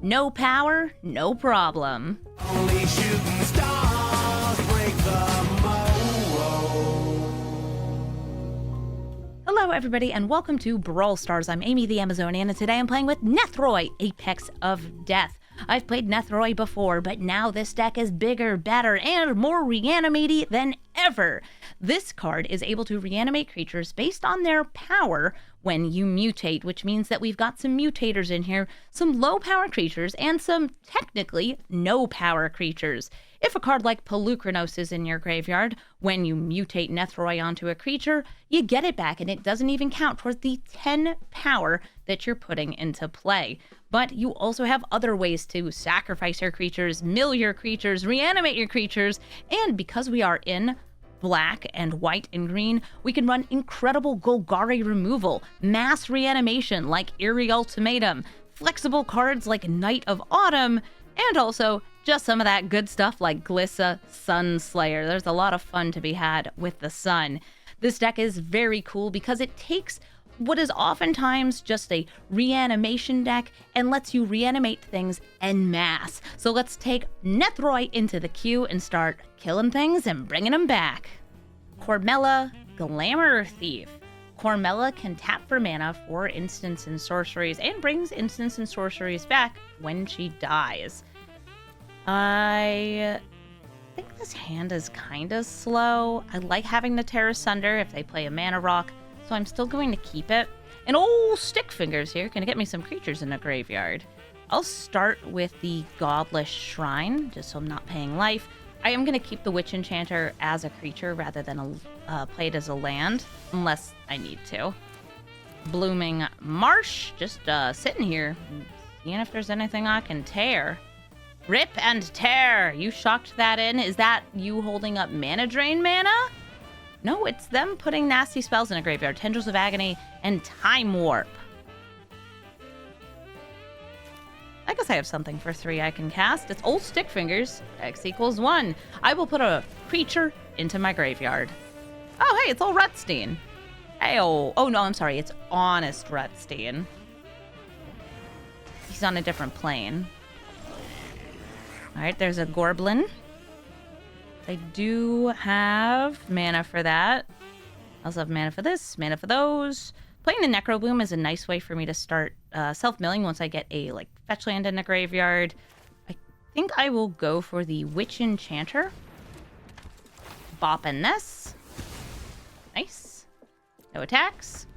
No power, no problem. Only shooting stars break the mold. Hello everybody and welcome to Brawl Stars. I'm Amy the Amazonian and today I'm playing with Nethroi, Apex of Death. I've played Nethroi before, but now this deck is bigger, better, and more reanimatey than ever. This card is able to reanimate creatures based on their power when you mutate, which means that we've got some mutators in here, some low power creatures, and some technically no power creatures. If a card like Pelucranos is in your graveyard, when you mutate Nethroi onto a creature, you get it back and it doesn't even count towards the 10 power that you're putting into play. But you also have other ways to sacrifice your creatures, mill your creatures, reanimate your creatures, and because we are in black and white and green, we can run incredible Golgari removal, mass reanimation like Eerie Ultimatum, flexible cards like Knight of Autumn, and also just some of that good stuff like Glissa Sunslayer. There's a lot of fun to be had with the sun. This deck is very cool because it takes what is oftentimes just a reanimation deck and lets you reanimate things en masse. So let's take Nethroi into the queue and start killing things and bringing them back. Cormela, Glamour Thief. Cormela can tap for mana for instants and sorceries and brings instants and sorceries back when she dies. I think this hand is kind of slow. I like having the Terra Sunder if they play a mana rock, so I'm still going to keep it. And old Stick Fingers here can get me some creatures in the graveyard. I'll start with the Godless Shrine, just so I'm not paying life. I am going to keep the Witch Enchanter as a creature rather than play it as a land, unless I need to. Blooming Marsh, just sitting here, seeing if there's anything I can tear. Rip and Tear, you shocked that in. Is that you holding up mana drain mana? No, it's them putting nasty spells in a graveyard. Tendrils of Agony and Time Warp. I guess I have something for 3 I can cast. It's Old Stick Fingers. X equals 1. I will put a creature into my graveyard. Oh, hey, it's old Rutstein. Hey, oh no, I'm sorry. It's Honest Rutstein. He's on a different plane. All right, there's a Gorblin. I do have mana for that. I also have mana for this, mana for those. Playing the Necrobloom is a nice way for me to start self-milling once I get a fetch land in the graveyard. I think I will go for the Witch Enchanter. Bopping this. Nice. No attacks.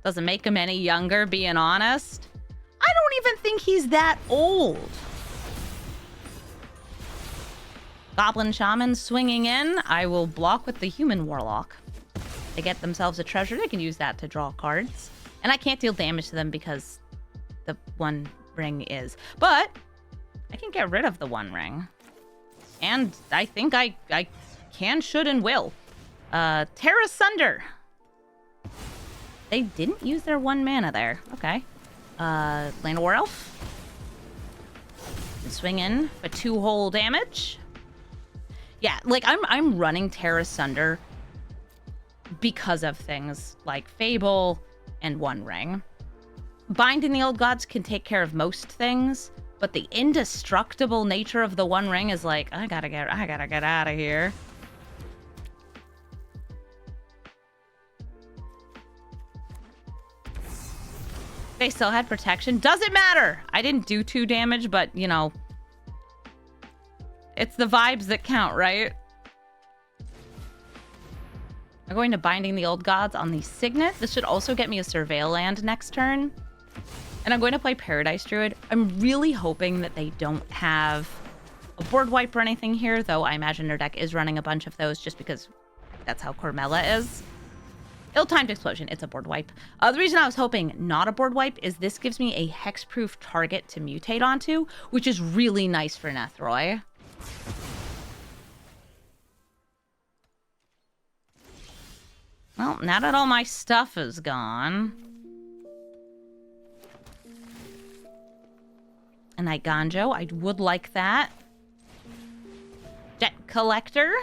Doesn't make him any younger, being honest. I don't even think he's that old. Goblin Shaman swinging in. I will block with the Human Warlock. They get themselves a treasure. They can use that to draw cards. And I can't deal damage to them because the One Ring is. But I can get rid of the One Ring. And I think I can, should, and will. Terra Sunder. They didn't use their 1 mana there. Okay. Lana War Elf. Swing in for 2 whole damage. Yeah, I'm running Terra Sunder because of things like Fable and One Ring. Binding the Old Gods can take care of most things, but the indestructible nature of the One Ring is I gotta get out of here. They still had protection. Doesn't matter. I didn't do 2 damage, but it's the vibes that count, right? I'm going to Binding the Old Gods on the Signet. This should also get me a Surveil land next turn. And I'm going to play Paradise Druid. I'm really hoping that they don't have a board wipe or anything here, though I imagine their deck is running a bunch of those just because that's how Cormela is. Ill-timed Explosion. It's a board wipe. The reason I was hoping not a board wipe is this gives me a hexproof target to mutate onto, which is really nice for Nethroi. Well, now that all my stuff is gone. A Night Ganjo. I would like that. Jet Collector.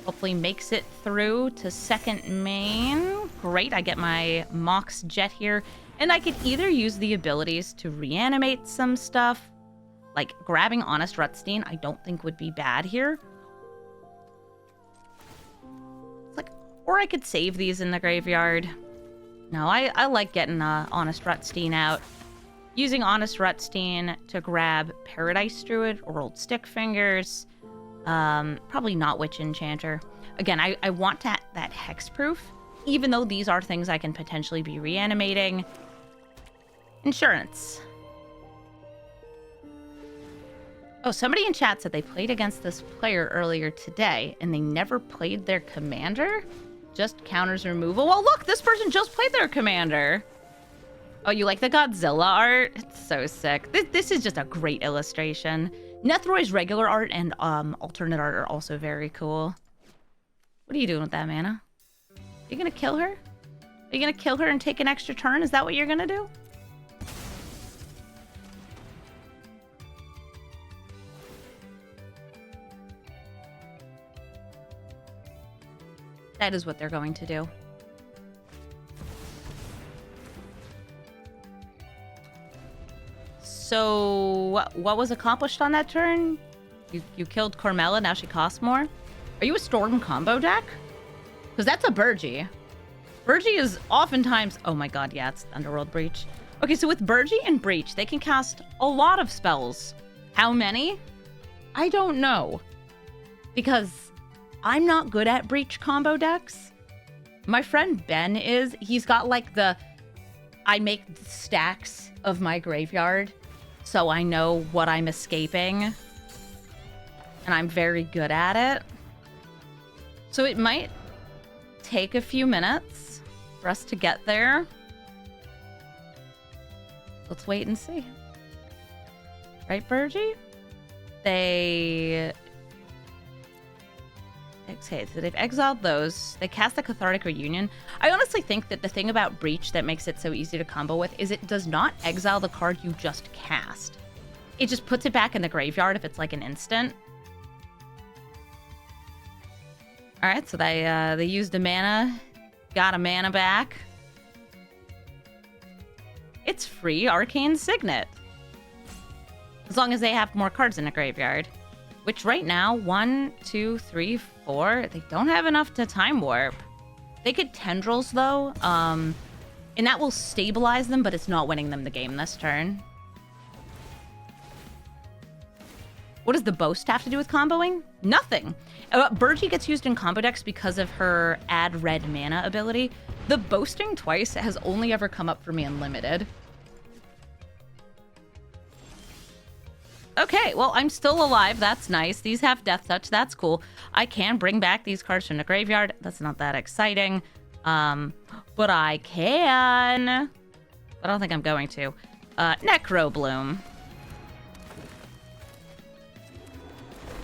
Hopefully makes it through to second main. Great, I get my Mox Jet here. And I could either use the abilities to reanimate some stuff, like grabbing Honest Rutstein, I don't think would be bad here. It's like, or I could save these in the graveyard. No, I like getting Honest Rutstein out. Using Honest Rutstein to grab Paradise Druid or Old Stick Fingers. Probably not Witch Enchanter. Again, I want that hexproof, even though these are things I can potentially be reanimating. Insurance. Oh, somebody in chat said they played against this player earlier today, and they never played their commander? Just counters removal? Well, look, this person just played their commander. Oh, you like the Godzilla art? It's so sick. This is just a great illustration. Nethroi's regular art and alternate art are also very cool. What are you doing with that mana? Are you gonna kill her? Are you gonna kill her and take an extra turn? Is that what you're gonna do? That is what they're going to do. So, what was accomplished on that turn? You killed Cormela, now she costs more? Are you a Storm combo deck? Because that's a Burgie. Burgie is oftentimes... Oh my god, yeah, it's Underworld Breach. Okay, so with Burgie and Breach, they can cast a lot of spells. How many? I don't know. Because I'm not good at Breach combo decks. My friend Ben is. He's got like I make stacks of my graveyard, so I know what I'm escaping. And I'm very good at it. So it might take a few minutes for us to get there. Let's wait and see. Right, Burgie? Okay, so they've exiled those. They cast the Cathartic Reunion. I honestly think that the thing about Breach that makes it so easy to combo with is it does not exile the card you just cast. It just puts it back in the graveyard if it's like an instant. All right, so they used a mana, got a mana back. It's free Arcane Signet. As long as they have more cards in the graveyard. Which right now, 1, 2, 3, 4, they don't have enough to Time Warp. They could Tendrils though, and that will stabilize them, but it's not winning them the game this turn. What does the Boast have to do with comboing? Nothing. Burgie gets used in combo decks because of her add red mana ability. The Boasting twice has only ever come up for me in Limited. Okay, well, I'm still alive. That's nice. These have Death Touch. That's cool. I can bring back these cards from the graveyard. That's not that exciting. But I can. I don't think I'm going to. Necro Bloom.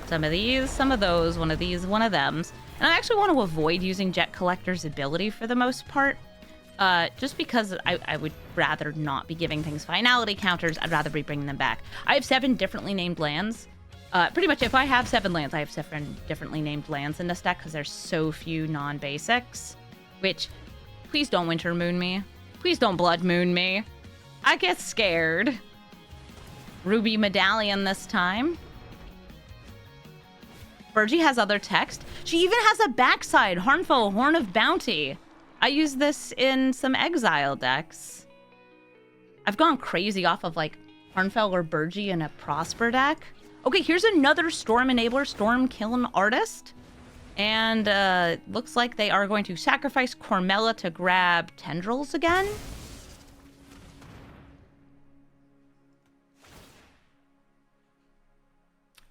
Some of these, some of those, one of these, one of thems. And I actually want to avoid using Jet Collector's ability for the most part. Just because I would rather not be giving things finality counters. I'd rather be bringing them back. I have 7 differently named lands. Pretty much if I have 7 lands, I have 7 differently named lands in this deck because there's so few non-basics. Which, please don't Winter Moon me. Please don't Blood Moon me. I get scared. Ruby Medallion this time. Burgie has other text. She even has a backside. Harmful Horn of Bounty. I use this in some exile decks. I've gone crazy off of like Harnfell or Burgie in a Prosper deck. Okay, here's another Storm Enabler, Storm Kiln Artist. And looks like they are going to sacrifice Cormela to grab Tendrils again.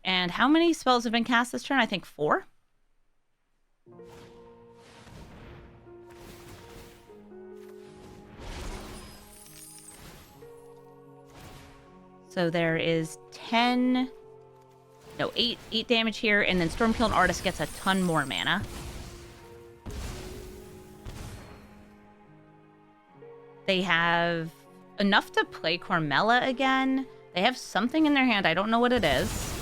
And how many spells have been cast this turn? I think 4. So there is 8 damage here, and then Stormkiln Artist gets a ton more mana. They have enough to play Cormela again. They have something in their hand. I don't know what it is.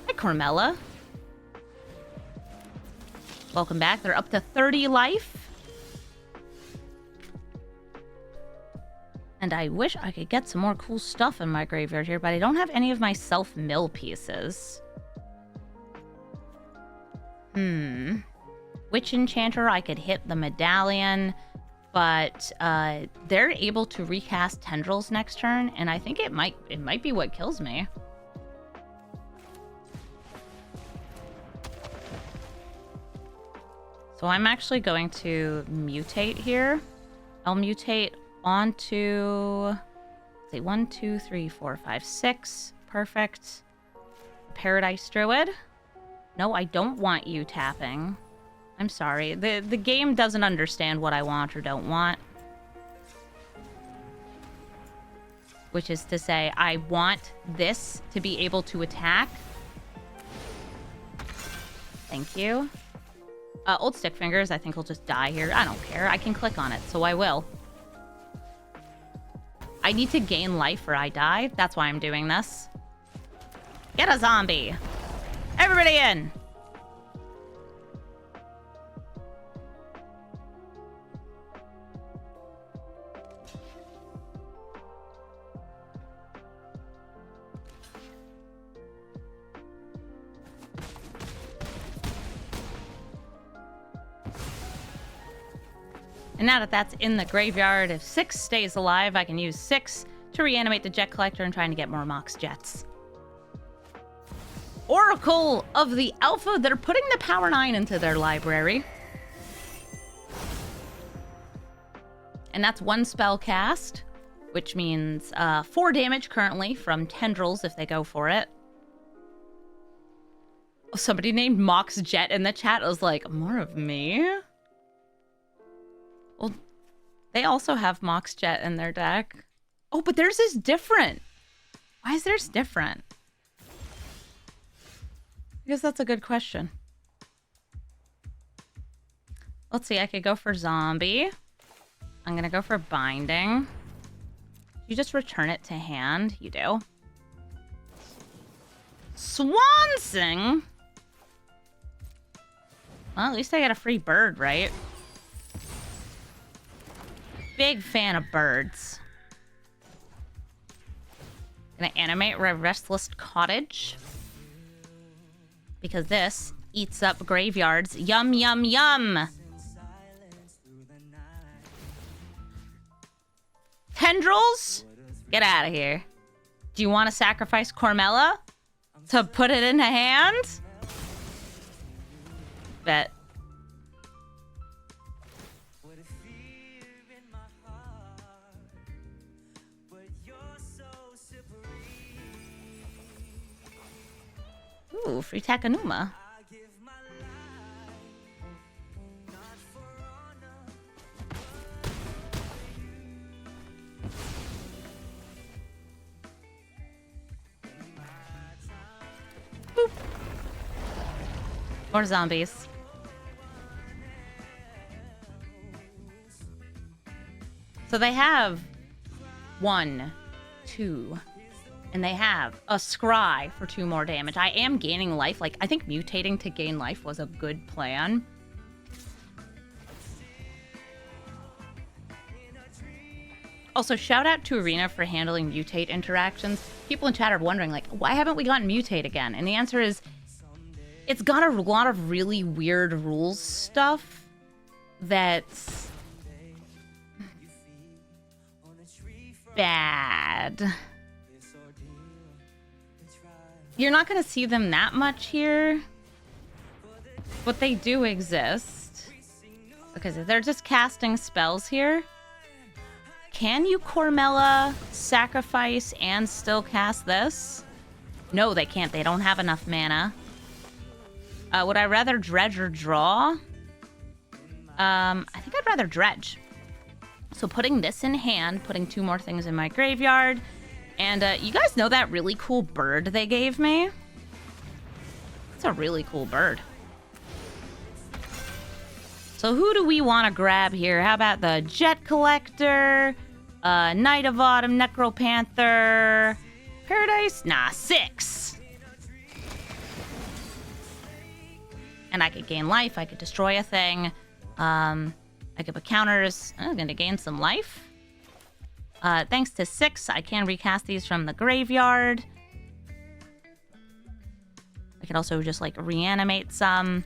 Hi, Cormela. Welcome back. They're up to 30 life. And I wish I could get some more cool stuff in my graveyard here, but I don't have any of my self-mill pieces. Witch Enchanter, I could hit the medallion, but they're able to recast tendrils next turn, and I think it might be what kills me. So I'm actually going to mutate here. I'll mutate onto, let's see, 1, 2, 3, 4, 5, 6. Perfect. Paradise Druid. No, I don't want you tapping. I'm sorry. The game doesn't understand what I want or don't want. Which is to say, I want this to be able to attack. Thank you. Old Stick Fingers, I think he'll just die here. I don't care. I can click on it, so I will. I need to gain life or I die. That's why I'm doing this. Get a zombie. Everybody in. And now that that's in the graveyard, if 6 stays alive, I can use 6 to reanimate the Jet Collector and trying to get more Mox Jets. Oracle of the Alpha, they're putting the Power 9 into their library. And that's 1 spell cast, which means 4 damage currently from Tendrils if they go for it. Somebody named Mox Jet in the chat was like, more of me? Well, they also have Mox Jet in their deck. Oh, but theirs is different. Why is theirs different? I guess that's a good question. Let's see, I could go for Zombie. I'm gonna go for Binding. You just return it to hand? You do. Swansing? Well, at least I get a free bird, right? Big fan of birds. Gonna animate Restless Cottage. Because this eats up graveyards. Yum, yum, yum! Tendrils? Get out of here. Do you want to sacrifice Cormela to put it into hand? Bet. Ooh, free Takanuma. Boop. More zombies. So they have 1, 2, and they have a Scry for 2 more damage. I am gaining life. Like, I think mutating to gain life was a good plan. Also, shout out to Arena for handling mutate interactions. People in chat are wondering, like, why haven't we gotten mutate again? And the answer is, it's got a lot of really weird rules stuff that's bad. You're not going to see them that much here, but they do exist. Because if they're just casting spells here, can you Cormela sacrifice and still cast this? No, they can't. They don't have enough mana. Would I rather dredge or draw? I think I'd rather dredge. So putting this in hand, putting 2 more things in my graveyard. And you guys know that really cool bird they gave me? It's a really cool bird. So who do we want to grab here? How about the Jet Collector, Knight of Autumn, Necropanther, Paradise? Nah, 6. And I could gain life. I could destroy a thing. I could put counters. I'm going to gain some life. Thanks to 6, I can recast these from the graveyard. I could also just, like, reanimate some.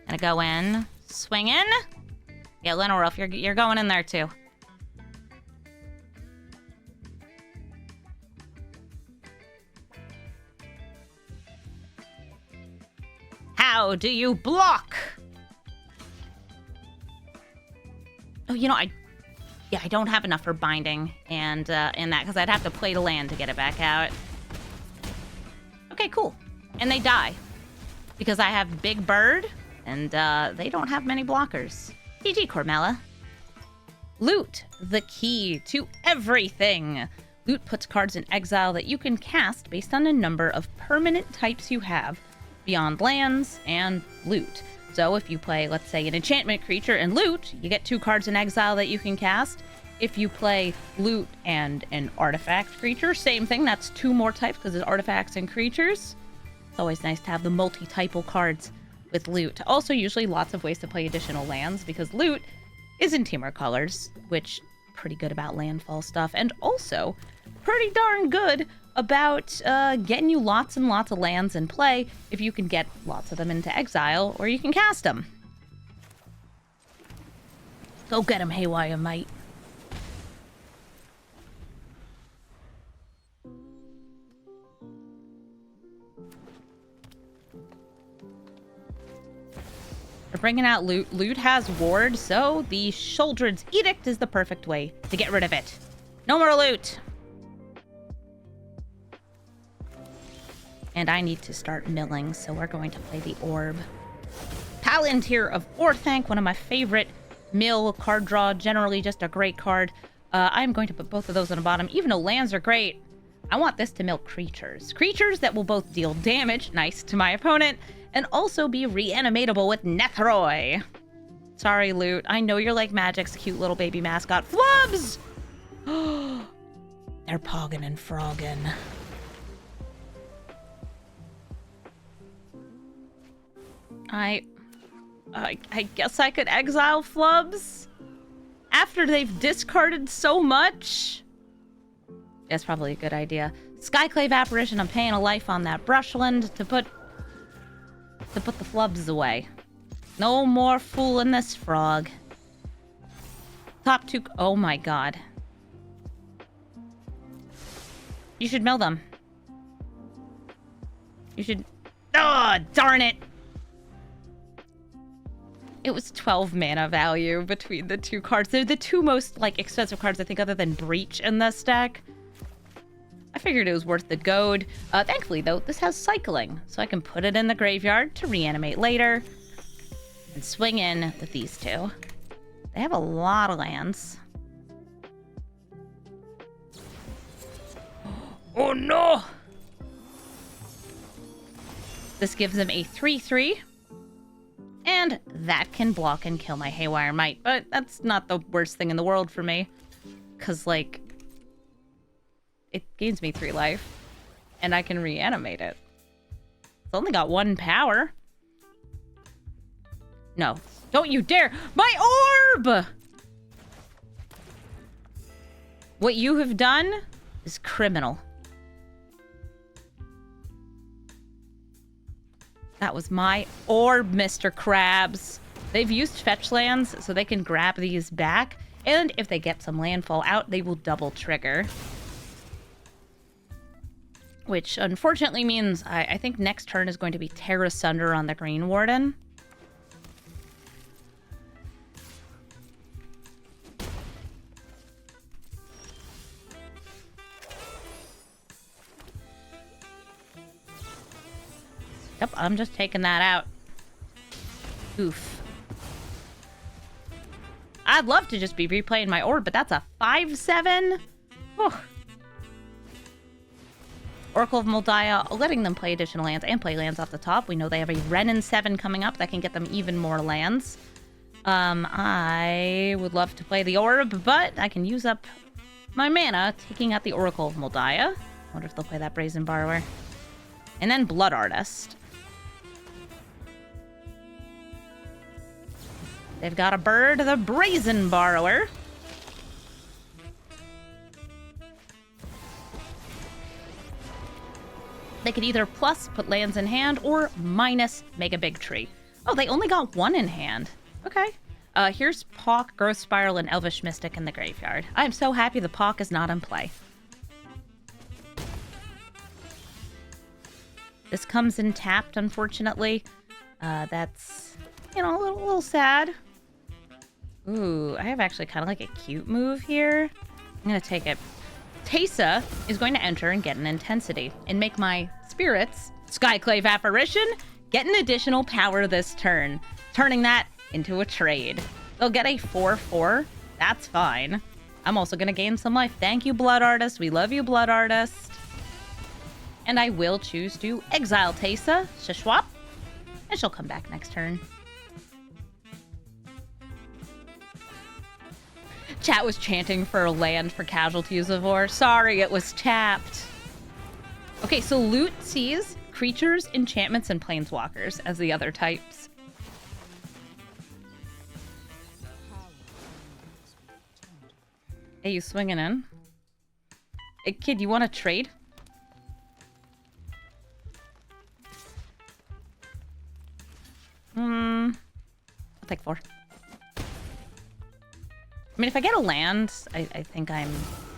Gonna go in. Swing in. Yeah, Lenore, you're going in there, too. How do you block? Oh, you know, I don't have enough for binding and that, because I'd have to play the land to get it back out. Okay, cool. And they die. Because I have Big Bird, and they don't have many blockers. GG, Cormela. Loot, the key to everything. Loot puts cards in exile that you can cast based on a number of permanent types you have beyond lands and loot. So if you play, let's say, an enchantment creature and loot, you get 2 cards in exile that you can cast. If you play loot and an artifact creature, same thing, that's 2 more types because it's artifacts and creatures. It's always nice to have the multi-typal cards with loot. Also, usually lots of ways to play additional lands because loot is in Temur colors, which pretty good about landfall stuff, and also pretty darn good about getting you lots and lots of lands in play if you can get lots of them into exile, or you can cast them. Go get him, Haywire Mate. We're bringing out loot. Loot has ward, so the Shouldered's Edict is the perfect way to get rid of it. No more loot! And I need to start milling, so we're going to play the Orb. Palantir of Orthanc, one of my favorite mill card draw, generally just a great card. I'm going to put both of those on the bottom, even though lands are great. I want this to mill creatures. Creatures that will both deal damage, nice, to my opponent, and also be reanimatable with Nethroi. Sorry, Loot. I know you're like Magic's cute little baby mascot. Flubs! They're poggin' and froggin'. I guess I could exile Flubs after they've discarded so much. That's probably a good idea. Skyclave Apparition, I'm paying a life on that Brushland to put the Flubs away. No more fooling this frog. Top 2, oh my god. You should mill them. You should, oh, darn it. It was 12 mana value between the 2 cards. They're the 2 most, like, expensive cards, I think, other than Breach in this deck. I figured it was worth the goad. Thankfully, though, this has cycling, so I can put it in the graveyard to reanimate later and swing in with these 2. They have a lot of lands. Oh, no! This gives them a 3/3. And that can block and kill my Haywire Mite. But that's not the worst thing in the world for me. Because, like, it gains me 3 life. And I can reanimate it. It's only got 1 power. No. Don't you dare! My orb! What you have done is criminal. That was my orb, Mr. Krabs. They've used fetch lands, so they can grab these back. And if they get some landfall out, they will double trigger. Which, unfortunately, means I think next turn is going to be Terra Sunder on the Green Warden. Yep, I'm just taking that out. Oof. I'd love to just be replaying my orb, but that's a 5/7. Whew. Oracle of Moldiah, letting them play additional lands and play lands off the top. We know they have a Renin 7 coming up that can get them even more lands. I would love to play the orb, but I can use up my mana taking out the Oracle of Moldiah. Wonder if they'll play that Brazen Borrower. And then Blood Artist. They've got a bird, the Brazen Borrower. They could either plus put lands in hand or minus make a big tree. Oh, they only got one in hand. Okay. Here's Pawk, Growth Spiral, and Elvish Mystic in the graveyard. I'm so happy the Pawk is not in play. This comes in tapped, unfortunately. That's, you know, a little sad. Ooh, I have actually kind of like a cute move here. I'm going to take it. Teysa is going to enter and get an intensity and make my spirits, Skyclave Apparition, get an additional power this turn, turning that into a trade. They'll get a 4/4. That's fine. I'm also going to gain some life. Thank you, Blood Artist. We love you, Blood Artist. And I will choose to exile Teysa, Shishwap, and she'll come back next turn. Chat was chanting for a land for Casualties of War. Sorry, it was tapped. Okay, so Loot sees creatures, enchantments, and planeswalkers as the other types. Hey, you swinging in? Hey, kid, you want to trade? I'll take 4. I mean, if I get a land, I think I'm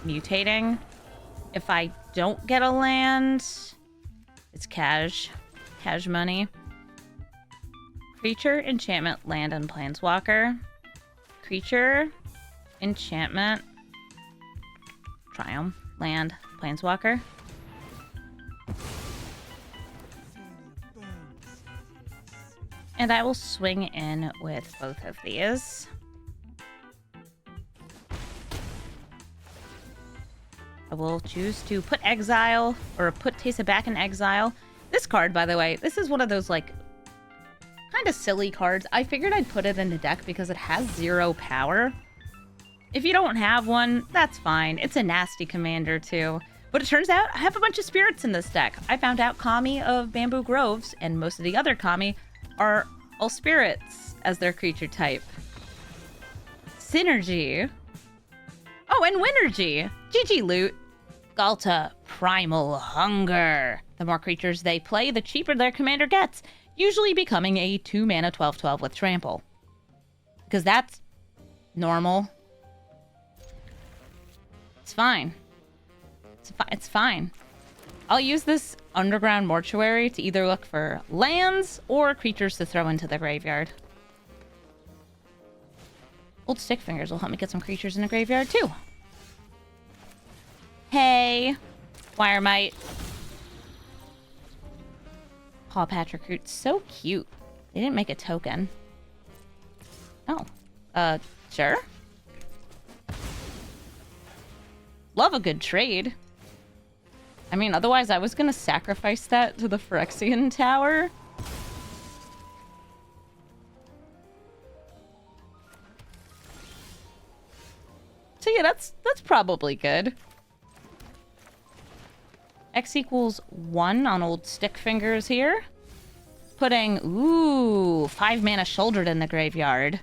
mutating. If I don't get a land, it's cash money. Creature, enchantment, land, and planeswalker. Creature, enchantment, Triumph, land, planeswalker. And I will swing in with both of these. I will choose to put exile, or put Teysa back in exile. This card, by the way, this is one of those, like, kind of silly cards. I figured I'd put it in the deck because it has 0 power. If you don't have one, that's fine. It's a nasty commander, too. But it turns out I have a bunch of spirits in this deck. I found out Kami of Bamboo Groves, and most of the other Kami are all spirits as their creature type. Synergy. Oh, and Winergy. GG Loot. Ghalta, Primal Hunger. The more creatures they play, the cheaper their commander gets, usually becoming a 2-mana 12/12 with Trample. Because that's normal. It's fine. It's fine. I'll use this Underground Mortuary to either look for lands or creatures to throw into the graveyard. Old Stick Fingers will help me get some creatures in the graveyard, too. Hey, Wiremite. Paw Patch Recruit, so cute. They didn't make a token. Oh, sure. Love a good trade. I mean, otherwise I was gonna sacrifice that to the Phyrexian Tower. So yeah, that's probably good. X equals 1 on old Stick Fingers here. Putting, 5 mana Shouldered in the graveyard.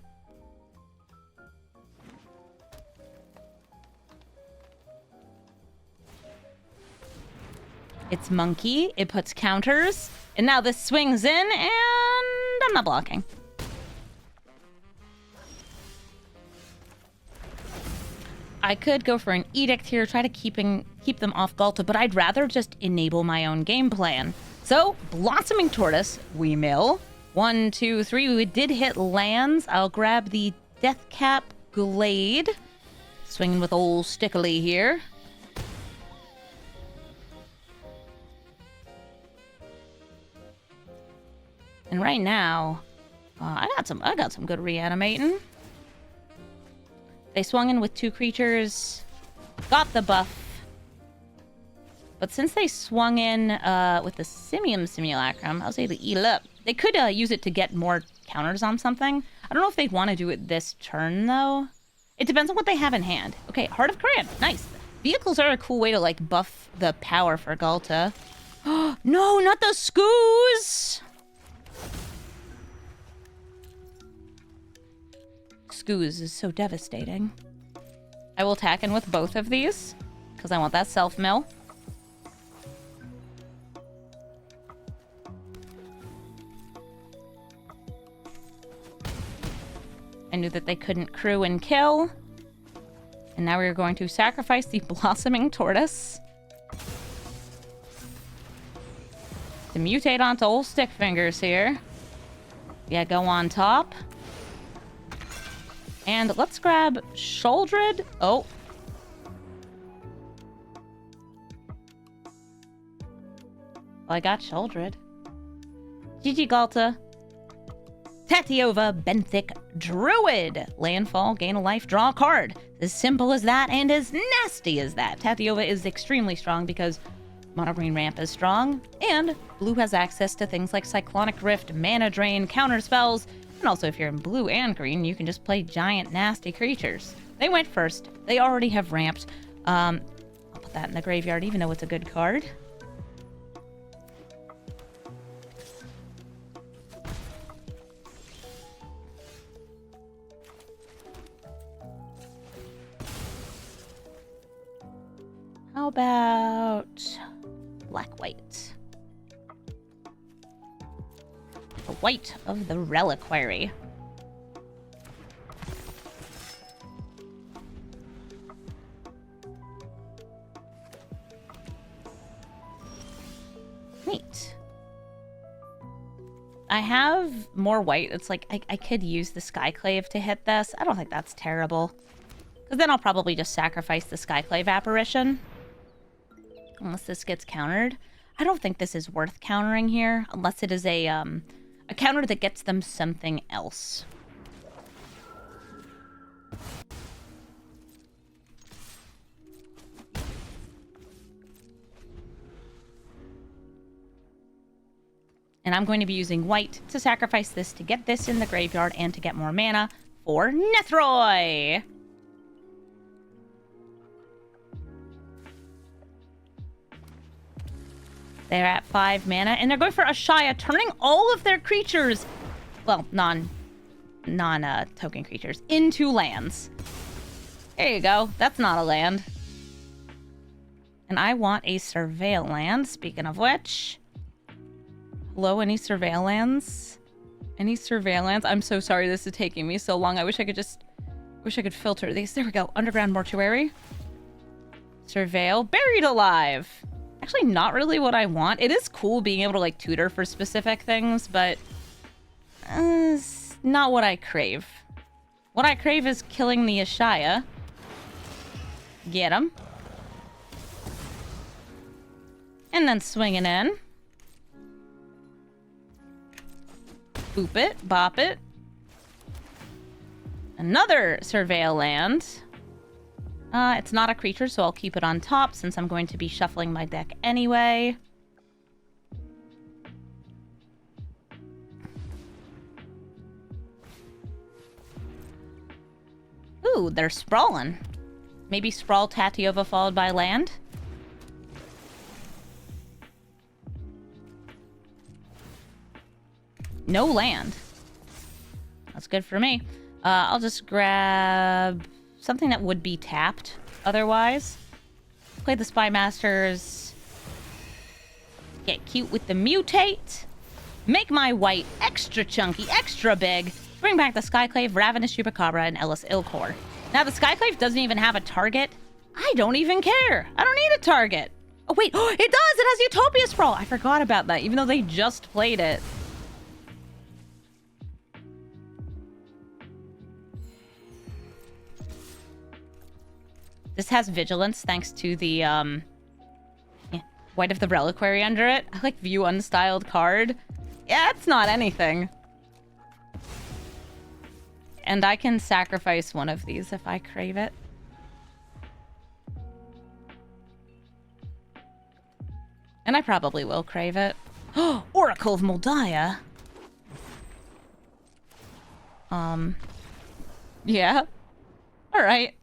It's Monkey, it puts counters, and now this swings in, and I'm not blocking. I could go for an Edict here, try to keep them off Ghalta, but I'd rather just enable my own game plan. So, Blossoming Tortoise, we mill. 1, 2, 3, we did hit lands. I'll grab the Deathcap Glade. Swinging with old Stickily here. And right now, I got some good reanimating. They swung in with 2 creatures, got the buff. But since they swung in with the Simium Simulacrum, I was able to eat it up. They could use it to get more counters on something. I don't know if they'd want to do it this turn, though. It depends on what they have in hand. Okay, Heart of Coran, nice. Vehicles are a cool way to, like, buff the power for Ghalta. No, not the Scoos! Scooze is so devastating. I will attack in with both of these, because I want that self-mill. I knew that they couldn't crew and kill. And now we're going to sacrifice the Blossoming Tortoise to mutate onto old Stick Fingers here. Yeah, go on top. And let's grab Sholdred. Oh. Well, I got Sholdred. GG Ghalta. Tatyova, Benthic, Druid. Landfall, gain a life, draw a card. As simple as that and as nasty as that. Tatyova is extremely strong because Mono Green Ramp is strong, and blue has access to things like Cyclonic Rift, Mana Drain, counter spells, and also if you're in blue and green, you can just play giant nasty creatures. They went first. They already have ramped. I'll put that in the graveyard even though it's a good card. How about black-white? The white of the Reliquary. Neat. I have more white. It's like I could use the Skyclave to hit this. I don't think that's terrible. Because then I'll probably just sacrifice the Skyclave Apparition. Unless this gets countered. I don't think this is worth countering here, unless it is a counter that gets them something else. And I'm going to be using white to sacrifice this to get this in the graveyard and to get more mana for Nethroi. They're at 5 mana, and they're going for Ashaya, turning all of their creatures, well, non-token creatures, into lands. There you go. That's not a land. And I want a Surveil land, speaking of which. Hello, any Surveil lands? Any Surveil lands? I'm so sorry this is taking me so long. I wish I could filter these. There we go. Underground Mortuary. Surveil. Buried Alive. Actually, not really what I want. It is cool being able to, like, tutor for specific things, but it's not what I crave. What I crave is killing the Ashaya. Get him. And then swinging in. Boop it. Bop it. Another Surveil land. It's not a creature, so I'll keep it on top since I'm going to be shuffling my deck anyway. Ooh, they're sprawling. Maybe Sprawl Tatyova followed by land? No land. That's good for me. I'll just grab something that would be tapped otherwise. Play the Spy Masters. Get cute with the mutate. Make my white extra chunky, extra big. Bring back the Skyclave, Ravenous Chupacabra, and Elas il-Kor. Now, the Skyclave doesn't even have a target. I don't even care. I don't need a target. Oh, wait. Oh, it does. It has Utopia Sprawl. I forgot about that, even though they just played it. This has Vigilance thanks to the White of the Reliquary under it. I like view unstyled card. Yeah, it's not anything. And I can sacrifice one of these if I crave it. And I probably will crave it. Oh, Oracle of Moldiah. Yeah. All right.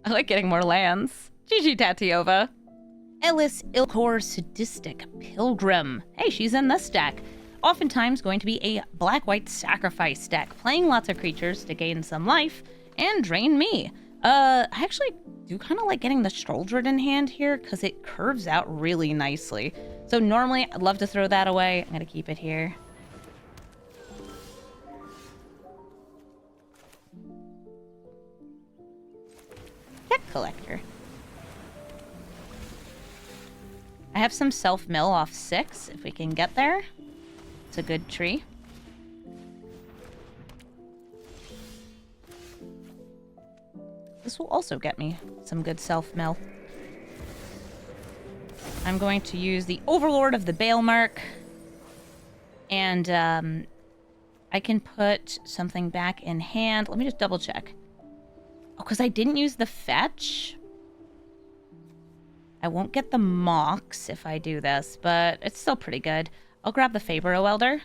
I like getting more lands. GG Tatyova. Elas il-Kor, Sadistic Pilgrim. Hey, she's in this deck. oftentimes going to be a black-white sacrifice deck, playing lots of creatures to gain some life and drain me. I actually do kind of like getting the Stroldred in hand here because it curves out really nicely. So normally I'd love to throw that away. I'm going to keep it here. Deck collector. I have some self-mill off 6 if we can get there. It's a good tree. This will also get me some good self-mill. I'm going to use the Overlord of the Balemark. And I can put something back in hand. Let me just double check. Oh, because I didn't use the fetch. I won't get the Mox if I do this, but it's still pretty good. I'll grab the Fabro Elder.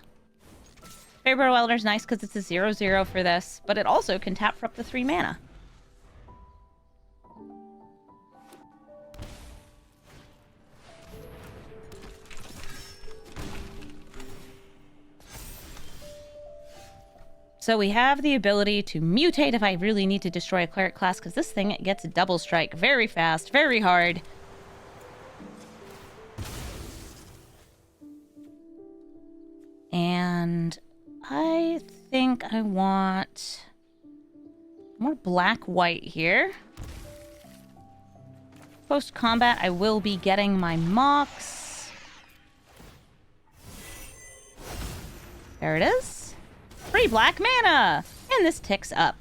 Fabro Elder's nice because it's a 0/0 for this, but it also can tap for up to 3 mana. So we have the ability to mutate if I really need to destroy a cleric class, because this thing gets a double strike very fast, very hard. And I think I want more black-white here. Post-combat, I will be getting my Mox. There it is. 3 black mana! And this ticks up.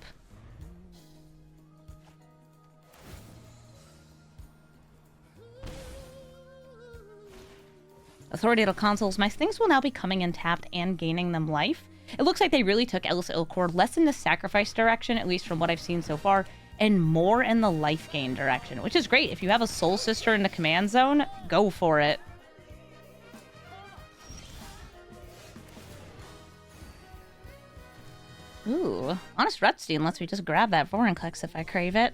Authoritative consoles, my things will now be coming in tapped and gaining them life. It looks like they really took Elas il-Kor less in the sacrifice direction, at least from what I've seen so far, and more in the life gain direction, which is great. If you have a Soul Sister in the command zone, go for it. Ooh, Honest Rutstein lets me just grab that Vorinclex if I crave it.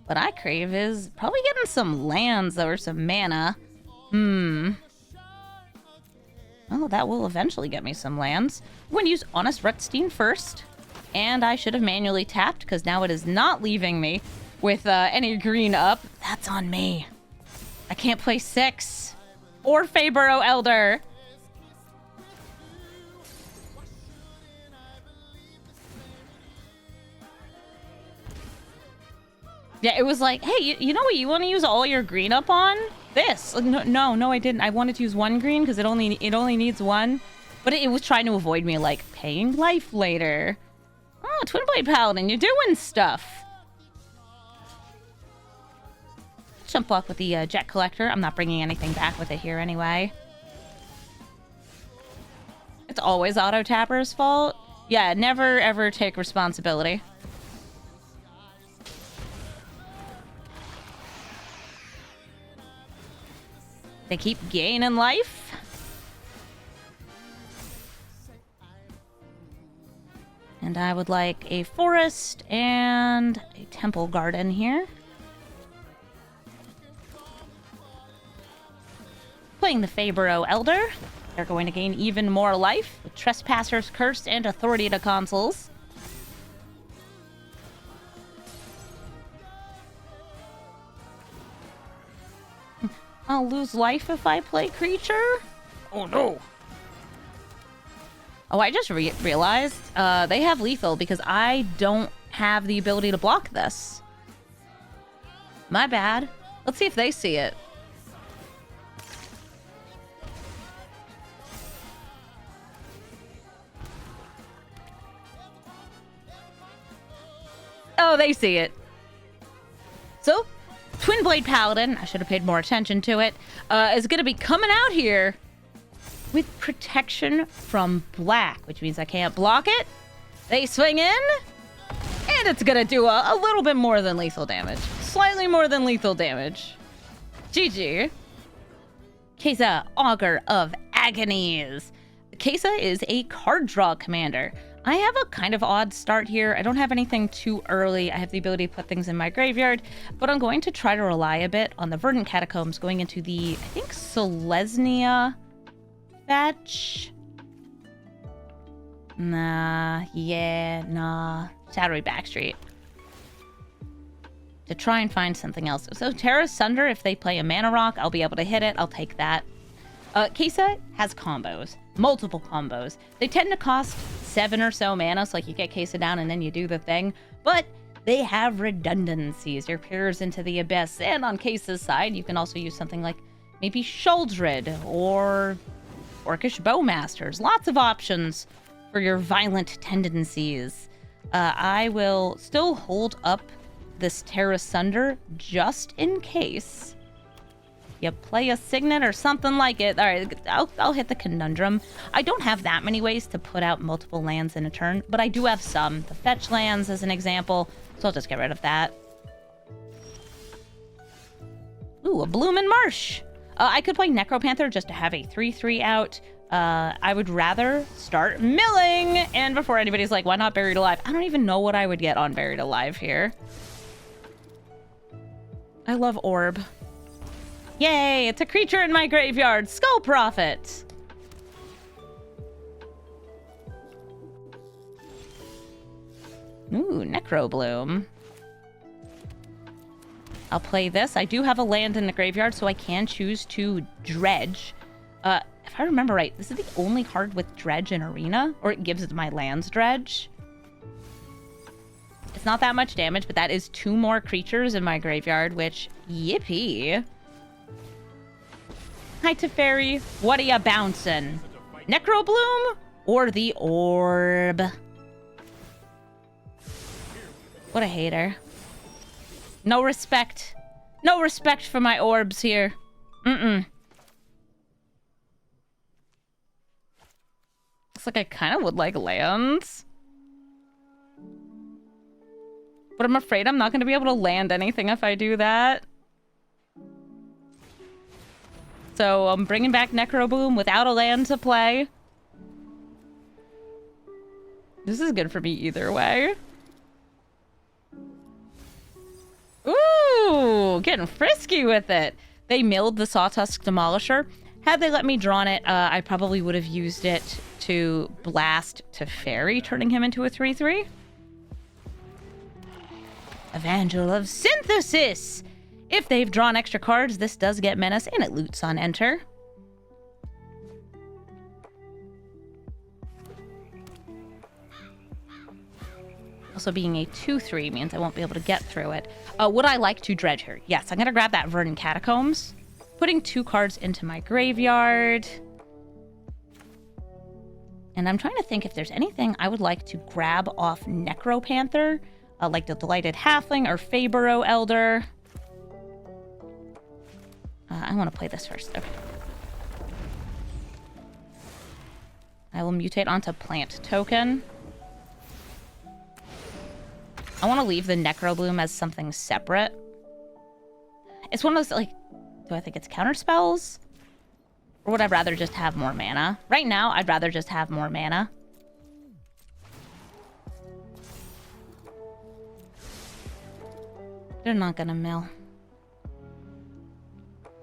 What I crave is probably getting some lands or some mana. Oh, that will eventually get me some lands. I'm going to use Honest Rutstein first. And I should have manually tapped, because now it is not leaving me with any green up. That's on me. I can't play 6. Or Fabro Elder. Yeah, it was like, hey, you know what you want to use all your green up on? This. No, I didn't. I wanted to use 1 green because it only needs 1. But it was trying to avoid me, like, paying life later. Oh, Twin Blade Paladin, you're doing stuff. Jump block with the Jet Collector. I'm not bringing anything back with it here anyway. It's always Auto Tapper's fault. Yeah, never ever take responsibility. They keep gaining life. And I would like a forest and a temple garden here. Playing the Fabro Elder. They're going to gain even more life with Trespasser's Curse and Authoritative Consoles. I'll lose life if I play creature? Oh no! Oh, I just realized they have lethal because I don't have the ability to block this. My bad. Let's see if they see it. Oh, they see it. So, Twin Blade Paladin, I should have paid more attention to it, is going to be coming out here with protection from black, which means I can't block it. They swing in, and it's going to do a little bit more than lethal damage. Slightly more than lethal damage. GG. Queza, Augur of Agonies. Queza is a card draw commander. I have a kind of odd start here. I don't have anything too early. I have the ability to put things in my graveyard, but I'm going to try to rely a bit on the Verdant Catacombs going into the, I think, Selesnya fetch. Nah, yeah, nah. Shadowy Backstreet. To try and find something else. So Terra Sunder, if they play a Mana Rock, I'll be able to hit it. I'll take that. Queza has combos. Multiple combos. They tend to cost 7 or so mana, so like you get Queza down and then you do the thing. But they have redundancies. Your Peers into the Abyss. And on Queza's side, you can also use something like maybe Shuldred or Orcish Bowmasters. Lots of options for your violent tendencies. I will still hold up this Terra Sunder just in case you play a Signet or something like it. All right, I'll hit the Conundrum. I don't have that many ways to put out multiple lands in a turn, but I do have some. The fetch lands as an example, so I'll just get rid of that. Ooh, a Bloomin' Marsh. I could play Necropanther just to have a 3/3 out. I would rather start milling. And before anybody's like, why not Buried Alive? I don't even know what I would get on Buried Alive here. I love Orb. Yay, it's a creature in my graveyard. Skull Prophet. Ooh, Necrobloom. I'll play this. I do have a land in the graveyard, so I can choose to dredge. If I remember right, this is the only card with dredge in Arena, or it gives my lands dredge. It's not that much damage, but that is 2 more creatures in my graveyard, which, yippee. Hi, Teferi. What are ya bouncing? Necrobloom or the Orb? What a hater. No respect. No respect for my orbs here. Mm-mm. Looks like I kind of would like lands. But I'm afraid I'm not going to be able to land anything if I do that. So I'm bringing back Necrobloom without a land to play. This is good for me either way. Ooh, getting frisky with it. They milled the Sawtusk Demolisher. Had they let me draw on it, I probably would have used it to blast Teferi, turning him into a 3/3. Evangel of Synthesis! If they've drawn extra cards, this does get Menace, and it loots on enter. Also, being a 2/3 means I won't be able to get through it. Would I like to dredge her? Yes, I'm going to grab that Verdant Catacombs. Putting 2 cards into my graveyard. And I'm trying to think if there's anything I would like to grab off Necropanther. Like the Delighted Halfling or Fabro Elder. I want to play this first. Okay. I will mutate onto Plant Token. I want to leave the Necrobloom as something separate. It's one of those, like, do I think it's counter spells? Or would I rather just have more mana? Right now, I'd rather just have more mana. They're not gonna mill.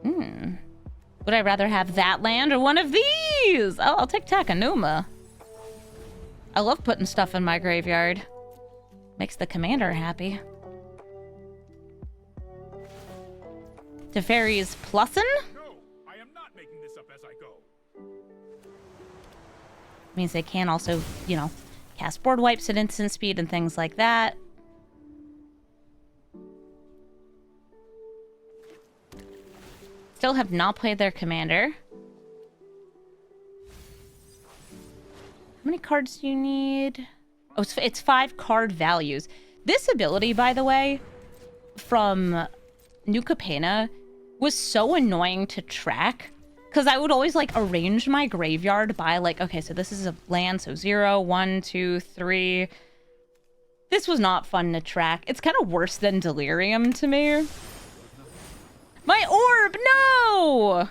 Would I rather have that land or one of these? I'll take Takenuma. I love putting stuff in my graveyard. Makes the commander happy. Teferi's plussin? No, I am not making this up as I go. Means they can also, you know, cast board wipes at instant speed and things like that. Still have not played their commander. How many cards do you need? Oh, it's 5 card values. This ability, by the way, from New Capenna was so annoying to track. Because I would always, like, arrange my graveyard by, like, okay, so this is a land, so 0, 1, 2, 3. This was not fun to track. It's kind of worse than Delirium to me. My orb, no!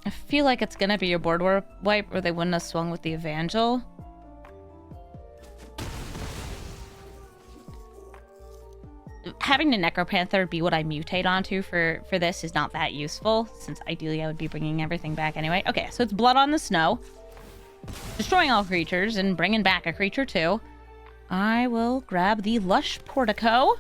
I feel like it's gonna be a board wipe or they wouldn't have swung with the Evangel. having the Necropanther be what I mutate onto for this is not that useful, since ideally I would be bringing everything back anyway. Okay, so it's Blood on the Snow. Destroying all creatures and bringing back a creature too. I will grab the Lush Portico.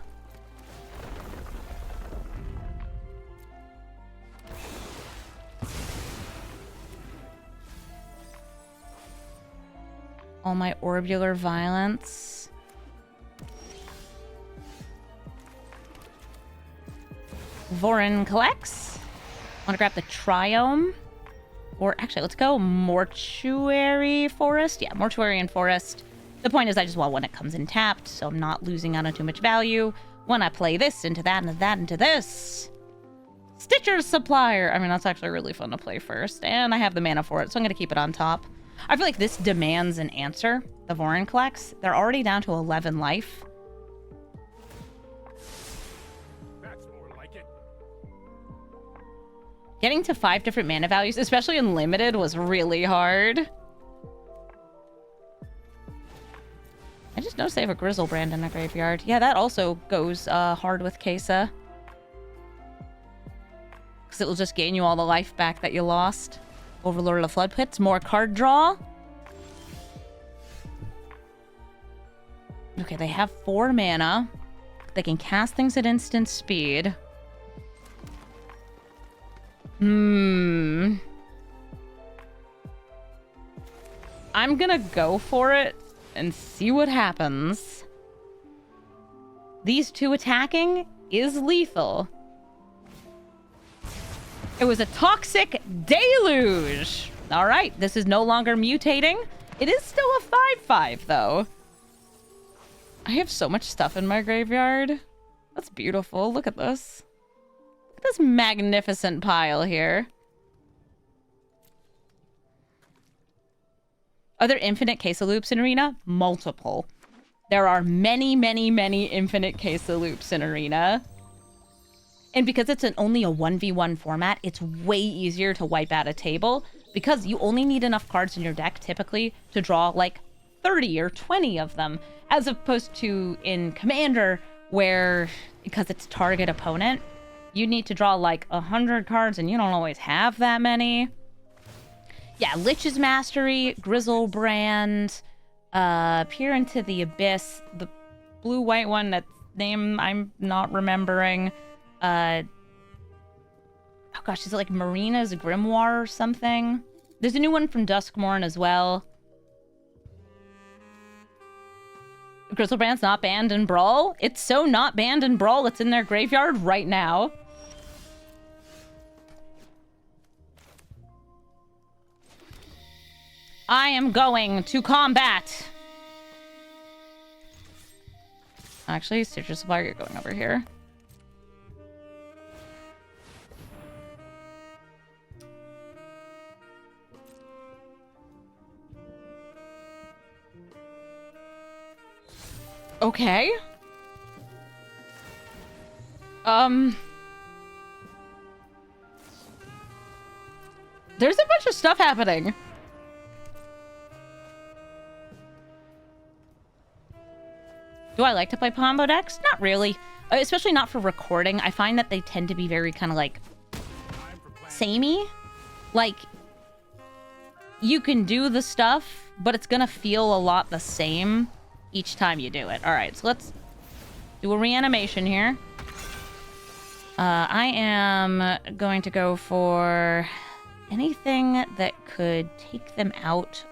All my Orbular Violence. Vorin collects. I want to grab the Triome. Or actually, let's go Mortuary Forest. Yeah, Mortuary and Forest. The point is I just want one that comes in tapped, so I'm not losing out on too much value. When I play this into that and that into this. Stitcher's Supplier. I mean, that's actually really fun to play first. And I have the mana for it, so I'm going to keep it on top. I feel like this demands an answer. The Vorin collects. They're already down to 11 life. That's more like it. Getting to 5 different mana values, especially in limited, was really hard. I just noticed they have a Grizzlebrand in the graveyard. Yeah, that also goes hard with Queza. Because it will just gain you all the life back that you lost. Overlord of the Flood Pits. More card draw. Okay, they have 4 mana. They can cast things at instant speed. I'm gonna go for it and see what happens. These 2 attacking is lethal. It was a Toxic Deluge. All right, this is no longer mutating. It is still a 5/5, though. I have so much stuff in my graveyard. That's beautiful. Look at this. Look at this magnificent pile here. Are there infinite Queza loops in Arena? Multiple. There are many, many, many infinite Queza loops in Arena. And because it's only a 1v1 format, it's way easier to wipe out a table because you only need enough cards in your deck typically to draw like 30 or 20 of them, as opposed to in Commander where, because it's target opponent, you need to draw like 100 cards and you don't always have that many. Yeah, Lich's Mastery, Grizzlebrand, Peer into the Abyss, the blue-white one that's name I'm not remembering. Oh gosh, is it like Marina's Grimoire or something? There's a new one from Duskmourn as well. Grizzlebrand's not banned in Brawl? It's so not banned in Brawl, it's in their graveyard right now. I am going to combat. Actually, Stitcher Supplier, you're going over here. Okay. There's a bunch of stuff happening. Do I like to play combo decks? Not really. Especially not for recording. I find that they tend to be very kind of like samey. Like, you can do the stuff, but it's gonna feel a lot the same each time you do it. All right, so let's do a reanimation here. I am going to go for anything that could take them out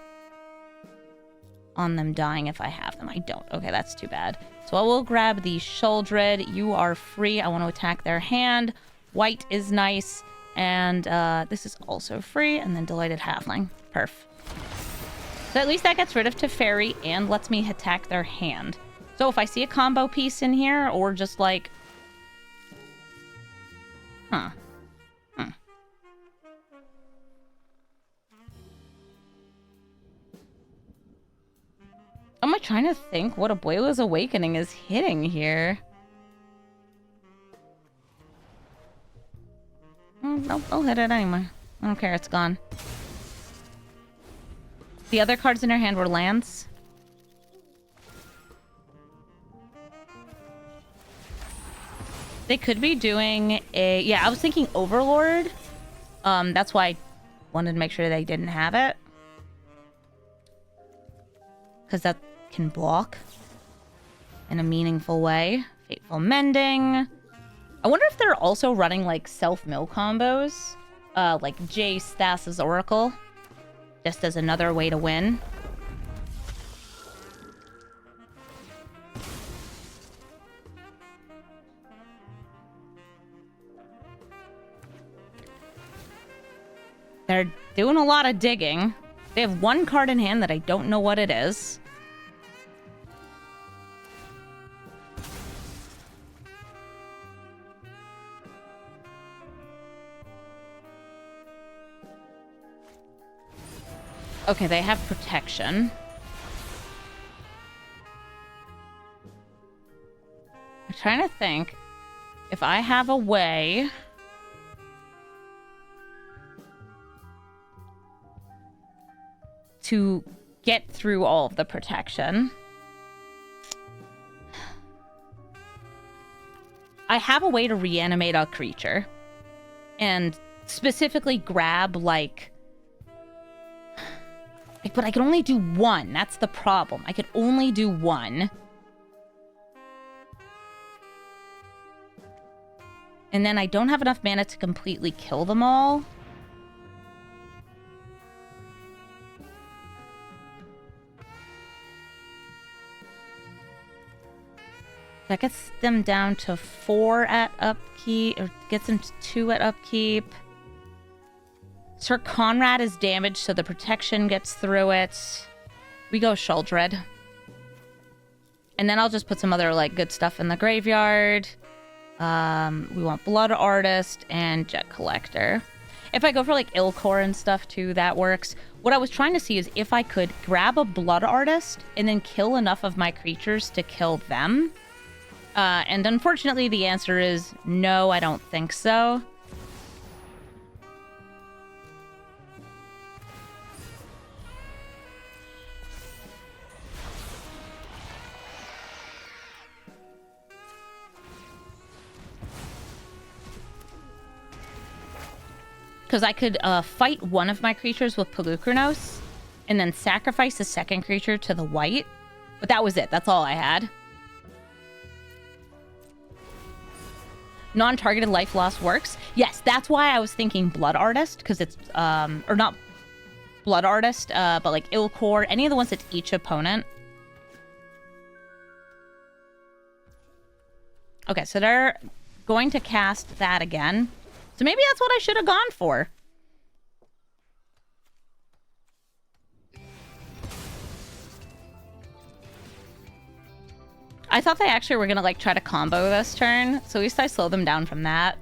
on them dying if I have them. I don't. Okay, that's too bad. So I will grab the Shuldred. You are free. I want to attack their hand. White is nice. And this is also free. And then Delighted Halfling. Perf. So at least that gets rid of Teferi and lets me attack their hand. So if I see a combo piece in here, or just like... Huh. Am I trying to think what Abuela's Awakening is hitting here? Nope, I'll hit it anyway. I don't care, it's gone. The other cards in her hand were lands. They could be doing a... Yeah, I was thinking Overlord. That's why I wanted to make sure they didn't have it. Because that can block in a meaningful way. Fateful Mending. I wonder if they're also running, like, self-mill combos. Like Jace, Thassa's Oracle. Just as another way to win. They're doing a lot of digging. They have one card in hand that I don't know what it is. Okay, they have protection. I'm trying to think if I have a way to get through all of the protection. I have a way to reanimate a creature and specifically grab like, but I can only do one. That's the problem. I could only do one. And then I don't have enough mana to completely kill them all. That gets them down to 4 at upkeep, or gets them to 2 at upkeep. Sir Conrad is damaged, so the protection gets through it. We go Shuldred. And then I'll just put some other, like, good stuff in the graveyard. We want Blood Artist and Jet Collector. If I go for, like, il-Kor and stuff, too, that works. What I was trying to see is if I could grab a Blood Artist and then kill enough of my creatures to kill them. And unfortunately, the answer is no, I don't think so. Because I could fight one of my creatures with Pelukrinos and then sacrifice the second creature to the white. But that was it. That's all I had. Non-targeted life loss works. Yes, that's why I was thinking Blood Artist, because it's, or not Blood Artist, but like il-Kor, any of the ones that's each opponent. Okay, so they're going to cast that again. So maybe that's what I should have gone for. I thought they actually were going to, like, try to combo this turn. So at least I slow them down from that.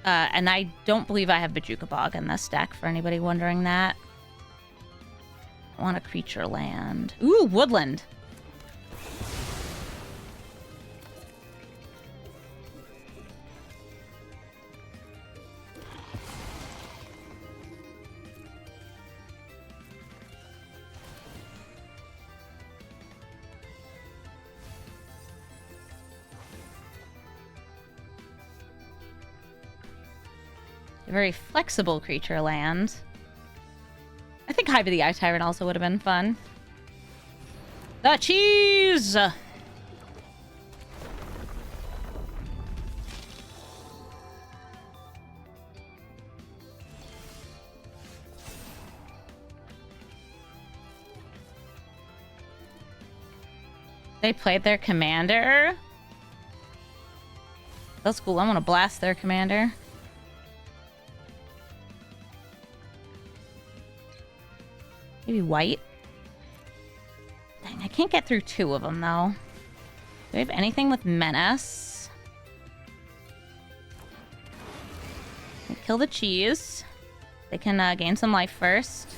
And I don't believe I have Bajuka Bog in this deck, for anybody wondering that. I want a creature land. Ooh, Woodland. A very flexible creature land. I think Hive of the Eye Tyrant also would have been fun. The cheese! They played their commander. That's cool. I want to blast their commander. Maybe white. Dang, I can't get through 2 of them, though. Do we have anything with Menace? Kill the cheese. They can gain some life first.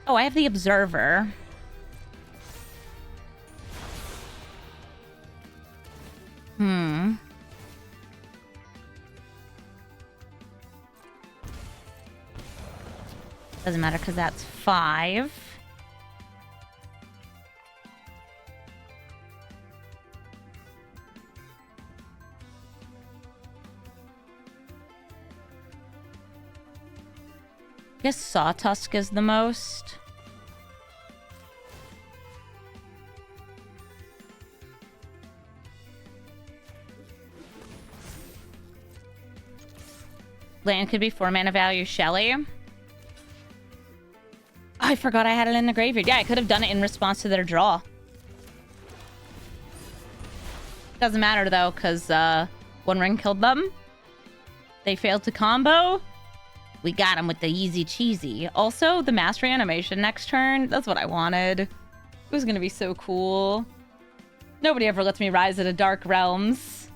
Oh, I have the Observer. Doesn't matter because that's 5. guess Sawtusk is the most. Land could be 4 mana value Shelly. I forgot I had it in the graveyard. Yeah, I could have done it in response to their draw. Doesn't matter though, because One Ring killed them. They failed to combo. We got them with the easy cheesy. Also, the mastery animation next turn. That's what I wanted. It was going to be so cool. Nobody ever lets me rise into Dark Realms.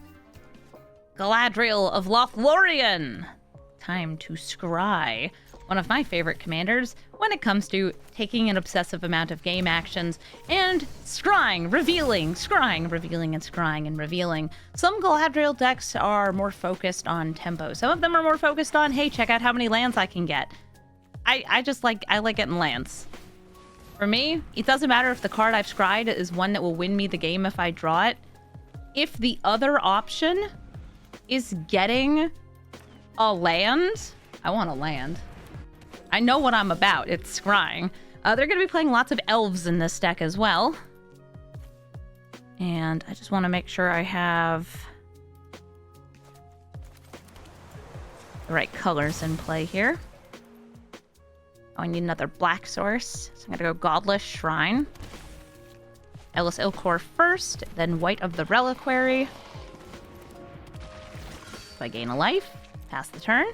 Galadriel of Lothlorien. Time to scry. One of my favorite commanders when it comes to taking an obsessive amount of game actions and scrying, revealing, scrying, revealing, and scrying and revealing. Some Galadriel decks are more focused on tempo. Some of them are more focused on, hey, check out how many lands I can get. I like getting lands. For me, it doesn't matter if the card I've scryed is one that will win me the game if I draw it. If the other option is getting a land, I want a land. I know what I'm about. It's scrying. They're going to be playing lots of elves in this deck as well. And I just want to make sure I have the right colors in play here. Oh, I need another black source. So I'm going to go Godless Shrine. Elas il-Kor first, then White of the Reliquary. So I gain a life. Pass the turn.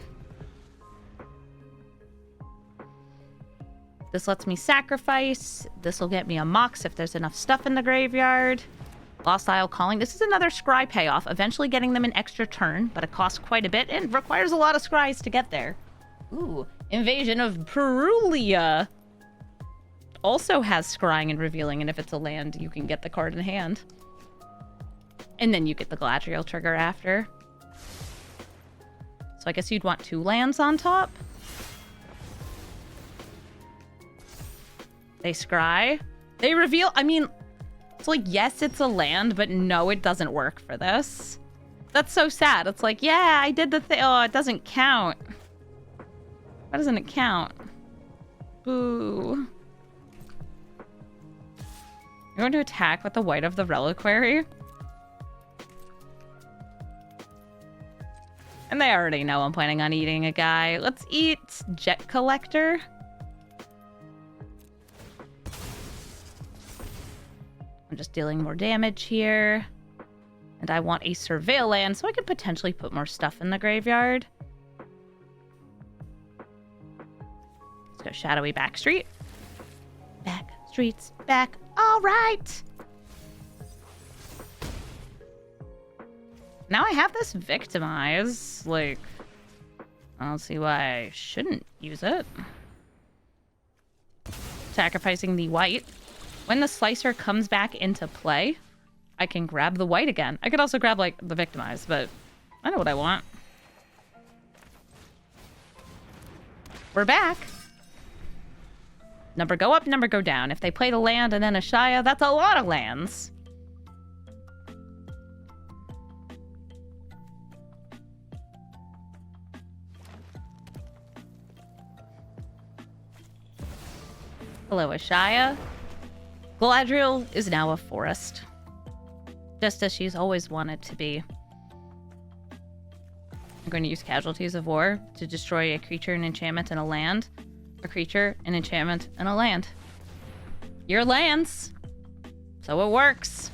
This lets me sacrifice. This will get me a Mox if there's enough stuff in the graveyard. Lost Isle Calling. This is another scry payoff, eventually getting them an extra turn, but it costs quite a bit and requires a lot of scries to get there. Ooh, Invasion of Perulia also has scrying and revealing, and if it's a land, you can get the card in hand. And then you get the Galadriel trigger after. So I guess you'd want 2 lands on top. They scry. They reveal. I mean, it's like, yes, it's a land, but no, it doesn't work for this. That's so sad. It's like, yeah, I did the thing. Oh, it doesn't count. Why doesn't it count? Boo. You're going to attack with the White of the Reliquary? And they already know I'm planning on eating a guy. Let's eat Jet Collector. I'm just dealing more damage here. And I want a Surveil land so I could potentially put more stuff in the graveyard. Let's go Shadowy Backstreet. Back streets back. All right. Now I have this Victimize. Like, I don't see why I shouldn't use it. Sacrificing the white. When the Slicer comes back into play, I can grab the white again. I could also grab, like, the Victimize, but I know what I want. We're back. Number go up, number go down. If they played a land and then a Shia, that's a lot of lands. Hello, Ashaya. Galadriel is now a forest. Just as she's always wanted to be. I'm going to use Casualties of War to destroy a creature, an enchantment, and a land. A creature, an enchantment, and a land. Your lands. So it works.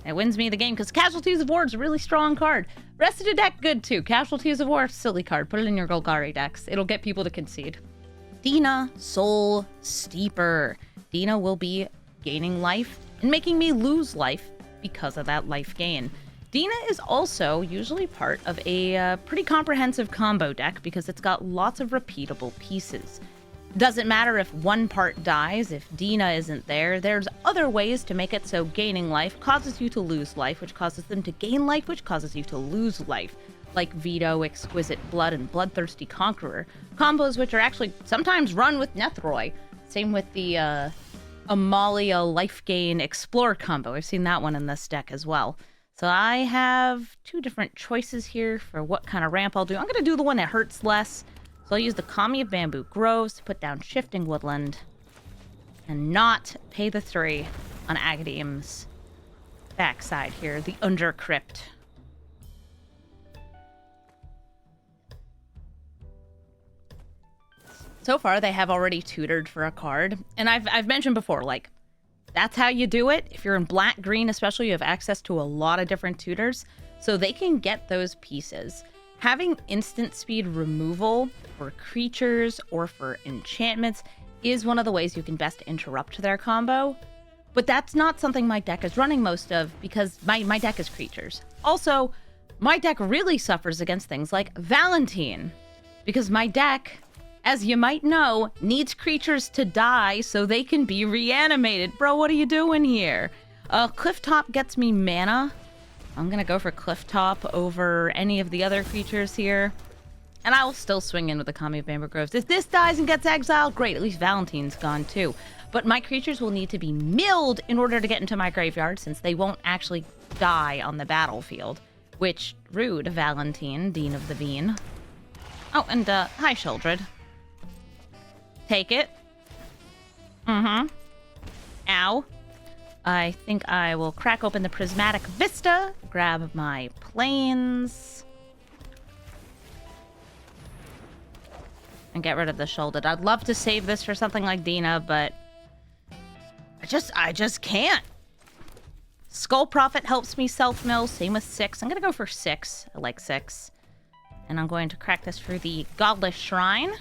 It wins me the game because Casualties of War is a really strong card. Rest of the deck, good too. Casualties of War, silly card. Put it in your Golgari decks. It'll get people to concede. Dina, Soul Steeper. Dina will be gaining life and making me lose life because of that life gain. Dina is also usually part of a pretty comprehensive combo deck because it's got lots of repeatable pieces. Doesn't matter if one part dies, if Dina isn't there, there's other ways to make it so gaining life causes you to lose life, which causes them to gain life, which causes you to lose life. Like Veto, Exquisite Blood, and Bloodthirsty Conqueror. Combos which are actually sometimes run with Nethroi. Same with the Amalia Life Gain Explore combo. I've seen that one in this deck as well. So I have 2 different choices here for what kind of ramp I'll do. I'm going to do the one that hurts less. So So I'll use the Kami of Bamboo Groves to put down Shifting Woodland and not pay the 3 on Agadeem's backside here, the Undercrypt. So far, they have already tutored for a card. And I've mentioned before, like, that's how you do it. If you're in black-green especially, you have access to a lot of different tutors. So they can get those pieces. Having instant speed removal for creatures or for enchantments is one of the ways you can best interrupt their combo. But that's not something my deck is running most of because my deck is creatures. Also, my deck really suffers against things like Valentine. Because my deck, as you might know, needs creatures to die so they can be reanimated. Bro, what are you doing here? Clifftop gets me mana. I'm gonna go for Clifftop over any of the other creatures here. And I will still swing in with the Kami of Bamboo Groves. If this dies and gets exiled, great. At least Valentine's gone too. But my creatures will need to be milled in order to get into my graveyard since they won't actually die on the battlefield. Which, rude, Valentine, Dean of the Bean. Oh, and hi, Sheldred. Take it. Mm-hmm. Ow. I think I will crack open the Prismatic Vista, grab my planes, and get rid of the Sheldred. I'd love to save this for something like Dina, but I just can't. Skull Prophet helps me self-mill, same with 6. I'm gonna go for 6. I like 6. And I'm going to crack this for the Godless Shrine.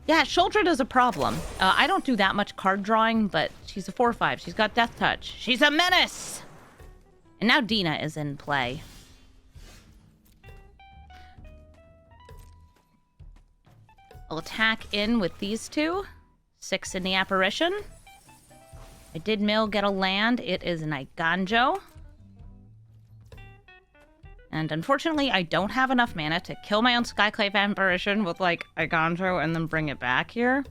Yeah, Sheldred is a problem. I don't do that much card drawing, but she's a 4/5. She's got Death Touch. She's a menace! And now Dina is in play. I'll attack in with these 2. 6 in the Apparition. I did mill, get a land. It is an Iganjo. And unfortunately, I don't have enough mana to kill my own Skyclave Apparition with, like, Iganjo and then bring it back here.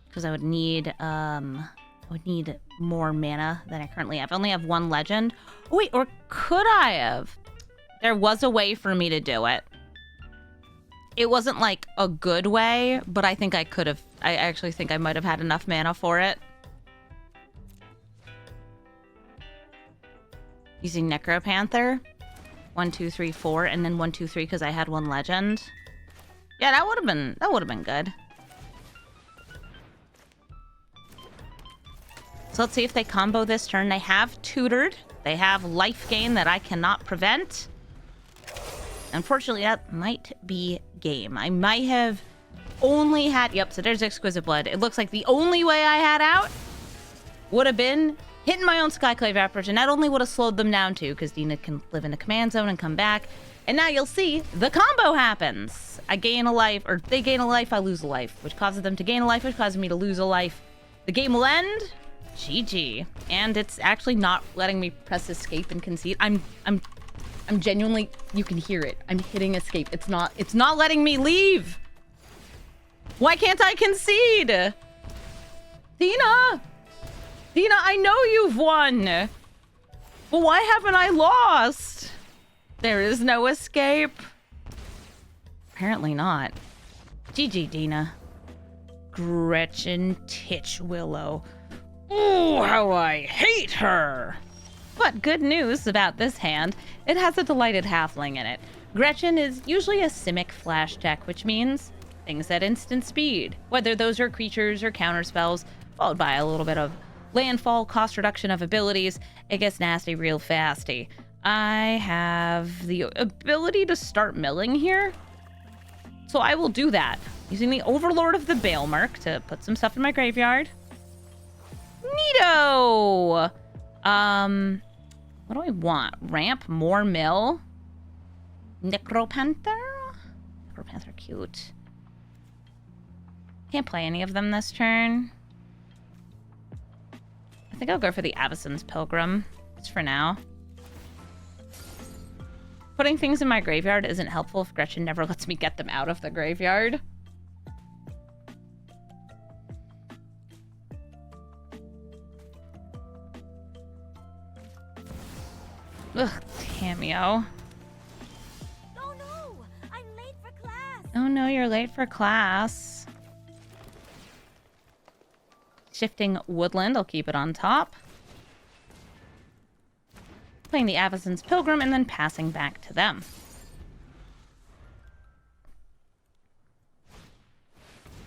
Because I would need more mana than I currently have. I only have 1 legend. Oh, wait, or could I have? There was a way for me to do it. It wasn't, like, a good way, but I think I could have. I actually think I might have had enough mana for it. Using Necropanther. 1, 2, 3, 4, and then 1, 2, 3 because I had 1 legend. Yeah, that would have been good. So let's see if they combo this turn. They have tutored. They have life gain that I cannot prevent. Unfortunately, that might be game. I might have only had... Yep, so there's Exquisite Blood. It looks like the only way I had out would have been hitting my own Skyclave Apparition. Not only would have slowed them down too, because Dina can live in a command zone and come back. And now you'll see the combo happens. I gain a life, or they gain a life, I lose a life, which causes them to gain a life, which causes me to lose a life. The game will end. GG. And it's actually not letting me press escape and concede. I'm genuinely, you can hear it. I'm hitting escape. It's not letting me leave. Why can't I concede? Dina! Dina, I know you've won. But why haven't I lost? There is no escape. Apparently not. GG, Dina. Gretchen Titchwillow. Ooh, how I hate her! But good news about this hand, it has a Delighted Halfling in it. Gretchen is usually a Simic flash deck, which means things at instant speed. Whether those are creatures or counterspells, followed by a little bit of landfall, cost reduction of abilities, it gets nasty real fasty. I have the ability to start milling here, so I will do that. Using the Overlord of the Baelmerk to put some stuff in my graveyard. Neato! What do I want? Ramp, more mill? Necropanther? Necropanther, cute. Can't play any of them this turn. I think I'll go for the Avacyn's Pilgrim, just for now. Putting things in my graveyard isn't helpful if Gretchen never lets me get them out of the graveyard. Ugh, Tamio. Oh no! I'm late for class! Oh no, you're late for class. Shifting Woodland, I'll keep it on top. Playing the Avacyn's Pilgrim and then passing back to them.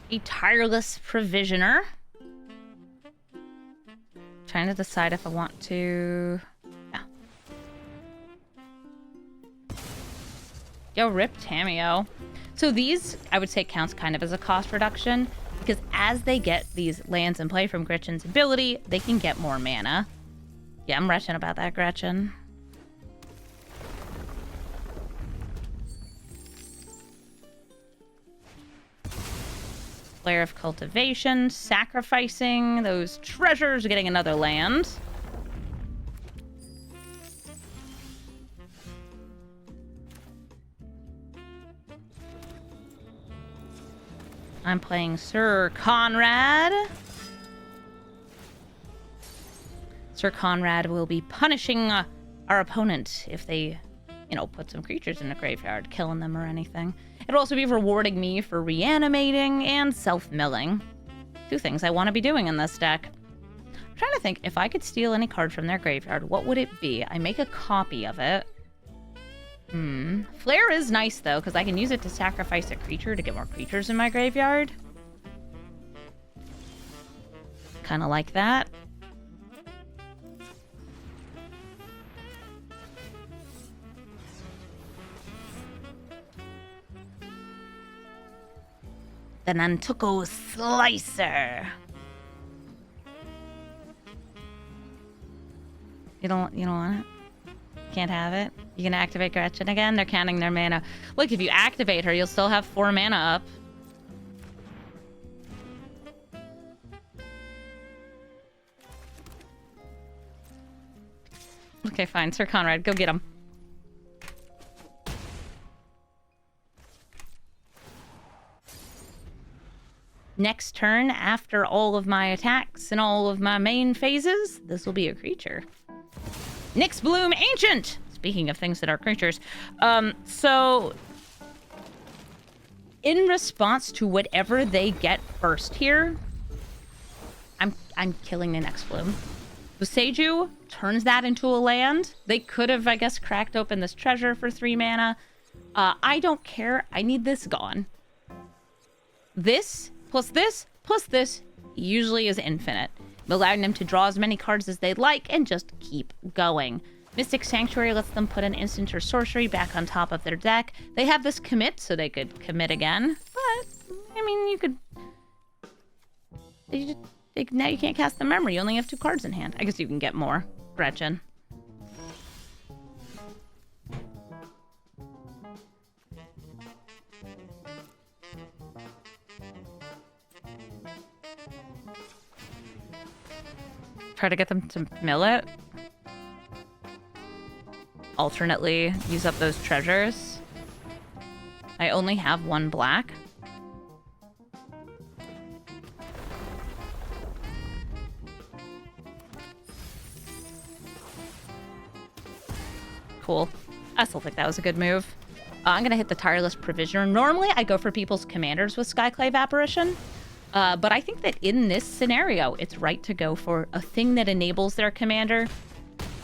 A Tireless Provisioner. Trying to decide if I want to... Yeah. Yo, rip Tamio. So these, I would say, counts kind of as a cost reduction, because as they get these lands in play from Gretchen's ability, they can get more mana. Yeah, I'm retching about that, Gretchen. Flare of Cultivation, sacrificing those treasures, getting another land. I'm playing Sir Conrad. Sir Conrad will be punishing our opponent if they, you know, put some creatures in the graveyard, killing them or anything. It'll also be rewarding me for reanimating and self-milling. Two things I want to be doing in this deck. I'm trying to think, if I could steal any card from their graveyard, what would it be? I make a copy of it. Flare is nice, though, because I can use it to sacrifice a creature to get more creatures in my graveyard. Kind of like that. The Nantuko Slicer. You don't want it? Can't have it? You gonna activate Gretchen again? They're counting their mana. Look, if you activate her, you'll still have 4 mana up. Okay, fine. Sir Conrad, go get him. Next turn, after all of my attacks and all of my main phases, this will be a creature. Nyx Bloom Ancient! Speaking of things that are creatures. So... in response to whatever they get first here, I'm killing the Nyx Bloom. Boseiju turns that into a land. They could have, I guess, cracked open this treasure for 3 mana. I don't care. I need this gone. This... plus this usually is infinite, allowing them to draw as many cards as they'd like and just keep going. Mystic Sanctuary lets them put an instant or sorcery back on top of their deck. They have this commit, so they could commit again. But, I mean, you could... now you can't cast the memory. You only have 2 cards in hand. I guess you can get more. Gretchen. Try to get them to mill it. Alternately, use up those treasures. I only have 1 black. Cool. I still think that was a good move. I'm gonna hit the Tireless Provisioner. Normally, I go for people's commanders with Skyclave Apparition. But I think that in this scenario, it's right to go for a thing that enables their commander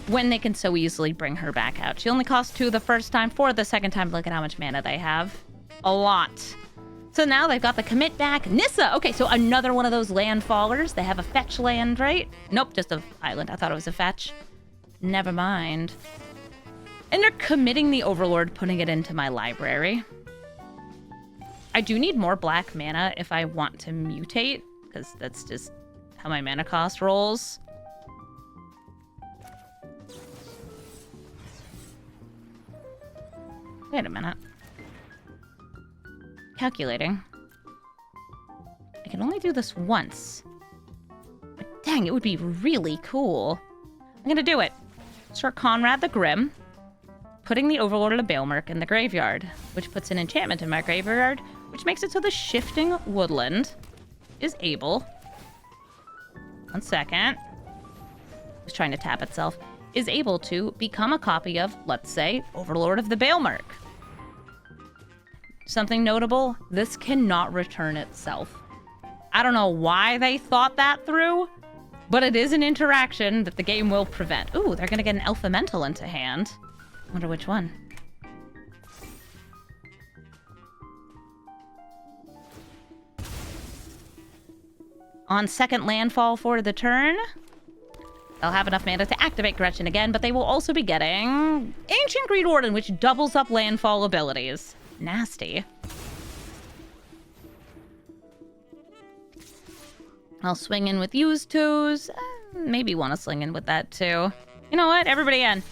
when they can so easily bring her back out. She only costs 2 the first time. 4 the second time. Look at how much mana they have. A lot. So now they've got the commit back. Nissa! Okay, so another one of those landfallers. They have a fetch land, right? Nope, just an island. I thought it was a fetch. Never mind. And they're committing the Overlord, putting it into my library. I do need more black mana if I want to mutate, because that's just how my mana cost rolls. Wait a minute. Calculating. I can only do this once. But dang, it would be really cool. I'm gonna do it. Sir Conrad the Grim. Putting the Overlord of the Baelmerk in the graveyard, which puts an enchantment in my graveyard, which makes it so the Shifting Woodland is able... 1 second. It's trying to tap itself. is able to become a copy of, let's say, Overlord of the Baelmark. Something notable, this cannot return itself. I don't know why they thought that through, but it is an interaction that the game will prevent. Ooh, they're gonna get an Elemental into hand. Wonder which one. On second landfall for the turn, they'll have enough mana to activate Gretchen again, but they will also be getting Ancient Greed Warden, which doubles up landfall abilities. Nasty. I'll swing in with Used Toes. Maybe want to swing in with that too. You know what? Everybody in.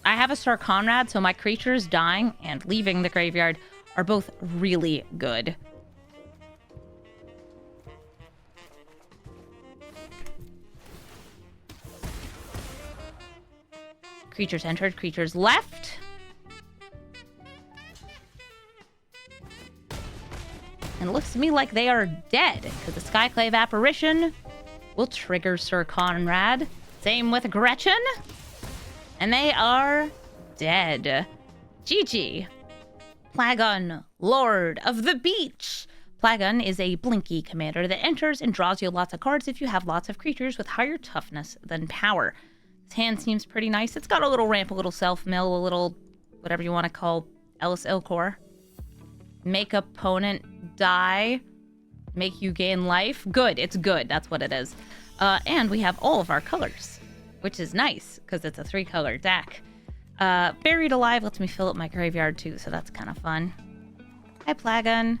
I have a Sir Conrad, so my creatures dying and leaving the graveyard are both really good. Creatures entered, creatures left. And it looks to me like they are dead, because the Skyclave Apparition will trigger Sir Conrad. Same with Gretchen. And they are dead. GG. Plagon, Lord of the Beach. Plagon is a blinky commander that enters and draws you lots of cards if you have lots of creatures with higher toughness than power. His hand seems pretty nice. It's got a little ramp, a little self-mill, a little whatever you want to call Elas il-Kor. Make opponent die. Make you gain life. Good. It's good. That's what it is. And we have all of our colors, which is nice because it's a 3-color deck. Buried Alive lets me fill up my graveyard too, so that's kind of fun. Hi, Plagon.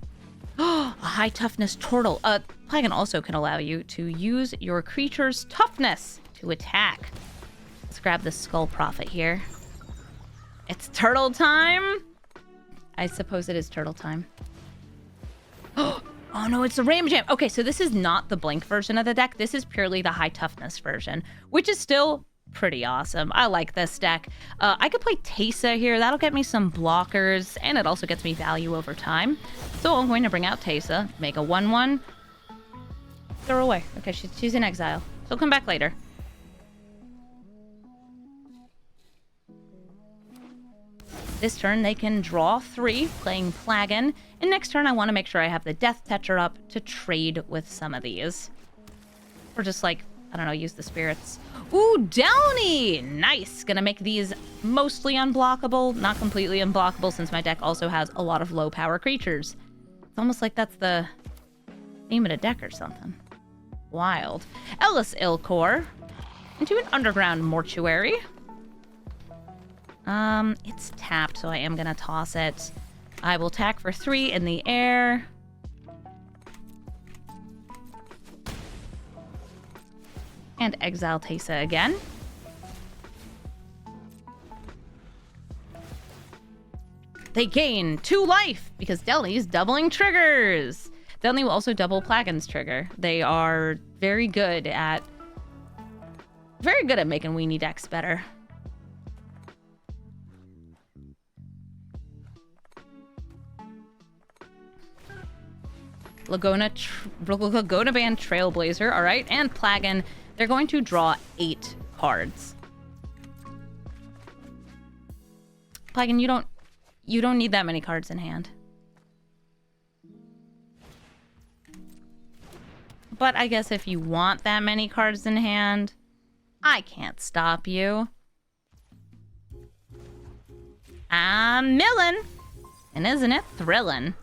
Oh, a high toughness turtle. Plagon also can allow you to use your creature's toughness to attack. Let's grab the Skull Prophet here. It's turtle time. I suppose it is turtle time. Oh no, it's the Ram Jam. Okay, so this is not the Blink version of the deck. This is purely the high toughness version, which is still pretty awesome. I like this deck. I could play Teysa here. That'll get me some blockers, and it also gets me value over time. So I'm going to bring out Teysa, make a 1/1. Throw her away. Okay, she's in exile. She'll come back later. This turn, they can draw 3, playing Plagon. And next turn, I want to make sure I have the Death Tetcher up to trade with some of these. Or just like, I don't know, use the spirits. Ooh, Downy! Nice! Gonna make these mostly unblockable. Not completely unblockable, since my deck also has a lot of low-power creatures. It's almost like that's the name of the deck or something. Wild. Elas il-Kor into an underground mortuary. It's tapped, so I am gonna toss it. I will attack for 3 in the air. And exile Teysa again. They gain 2 life because Delny's doubling triggers. Delny will also double Plagon's trigger. They are very good at making weenie decks better. Laguna Band Trailblazer, all right, and Plagon. They're going to draw 8 cards. Plagon, you don't need that many cards in hand. But I guess if you want that many cards in hand, I can't stop you. I'm millin', and isn't it thrillin'?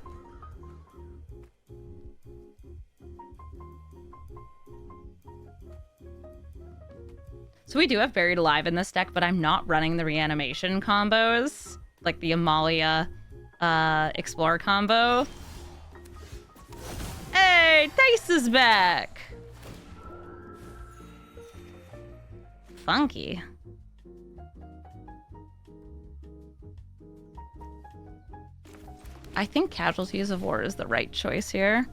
So we do have Buried Alive in this deck, but I'm not running the reanimation combos, like the Amalia Explorer combo. Hey, Dice is back! Funky. I think Casualties of War is the right choice here.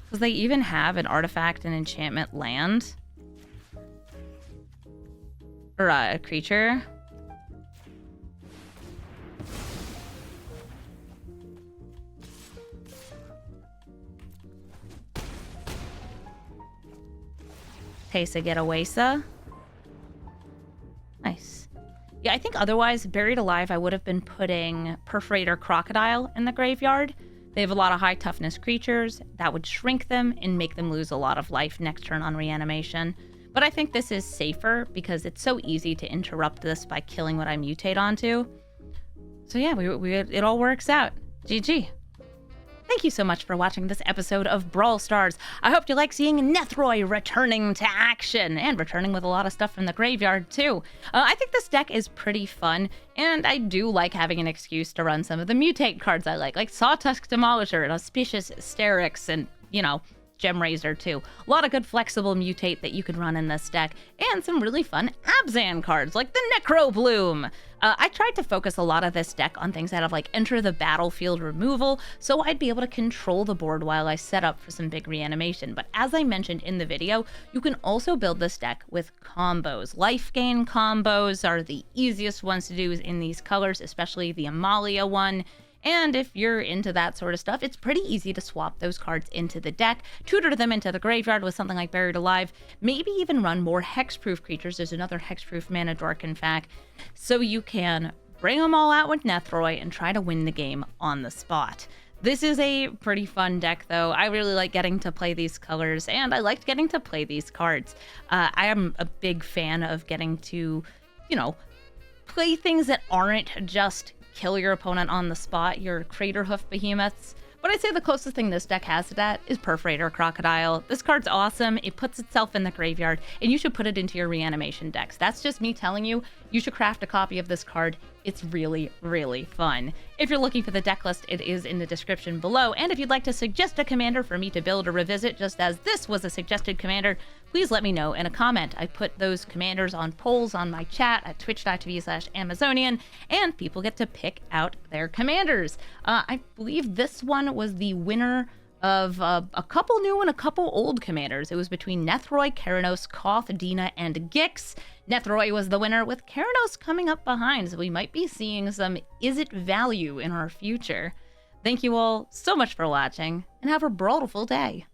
Because they even have an artifact and enchantment land. Or a creature. Tesa get Awesa. Nice. Yeah, I think otherwise, Buried Alive, I would have been putting Perforator Crocodile in the graveyard. They have a lot of high toughness creatures. That would shrink them and make them lose a lot of life next turn on reanimation. But I think this is safer because it's so easy to interrupt this by killing what I mutate onto. So yeah, it all works out. GG. Thank you so much for watching this episode of Brawl Stars. I hope you like seeing Nethroi returning to action, and returning with a lot of stuff from the graveyard too. I think this deck is pretty fun, and I do like having an excuse to run some of the mutate cards I like Sawtusk Demolisher and Auspicious Sterix, and, you know, Gem Razor too. A lot of good flexible mutate that you could run in this deck, and some really fun Abzan cards like the Necro Bloom. I tried to focus a lot of this deck on things that have like enter the battlefield removal, so I'd be able to control the board while I set up for some big reanimation. But as I mentioned in the video, you can also build this deck with combos. Life gain combos are the easiest ones to do in these colors, especially the Amalia one. And if you're into that sort of stuff, it's pretty easy to swap those cards into the deck, tutor them into the graveyard with something like Buried Alive, maybe even run more hexproof creatures. There's another hexproof mana dork, in fact, so you can bring them all out with Nethroi and try to win the game on the spot. This is a pretty fun deck, though. I really like getting to play these colors, and I liked getting to play these cards. I am a big fan of getting to, you know, play things that aren't just kill your opponent on the spot, your Craterhoof behemoths. But I'd say the closest thing this deck has to that is Perforator Crocodile. This card's awesome. It puts itself in the graveyard, and you should put it into your reanimation decks. That's just me telling you, you should craft a copy of this card. It's really, really fun. If you're looking for the deck list, it is in the description below. And if you'd like to suggest a commander for me to build or revisit, just as this was a suggested commander, please let me know in a comment. I put those commanders on polls on my chat at twitch.tv/Amazonian, and people get to pick out their commanders. I believe this one was the winner of a couple new and a couple old commanders. It was between Nethroi, Keranos, Koth, Dina, and Gix. Nethroi was the winner, with Keranos coming up behind, so we might be seeing some Izzet value in our future. Thank you all so much for watching, and have a brawlful day.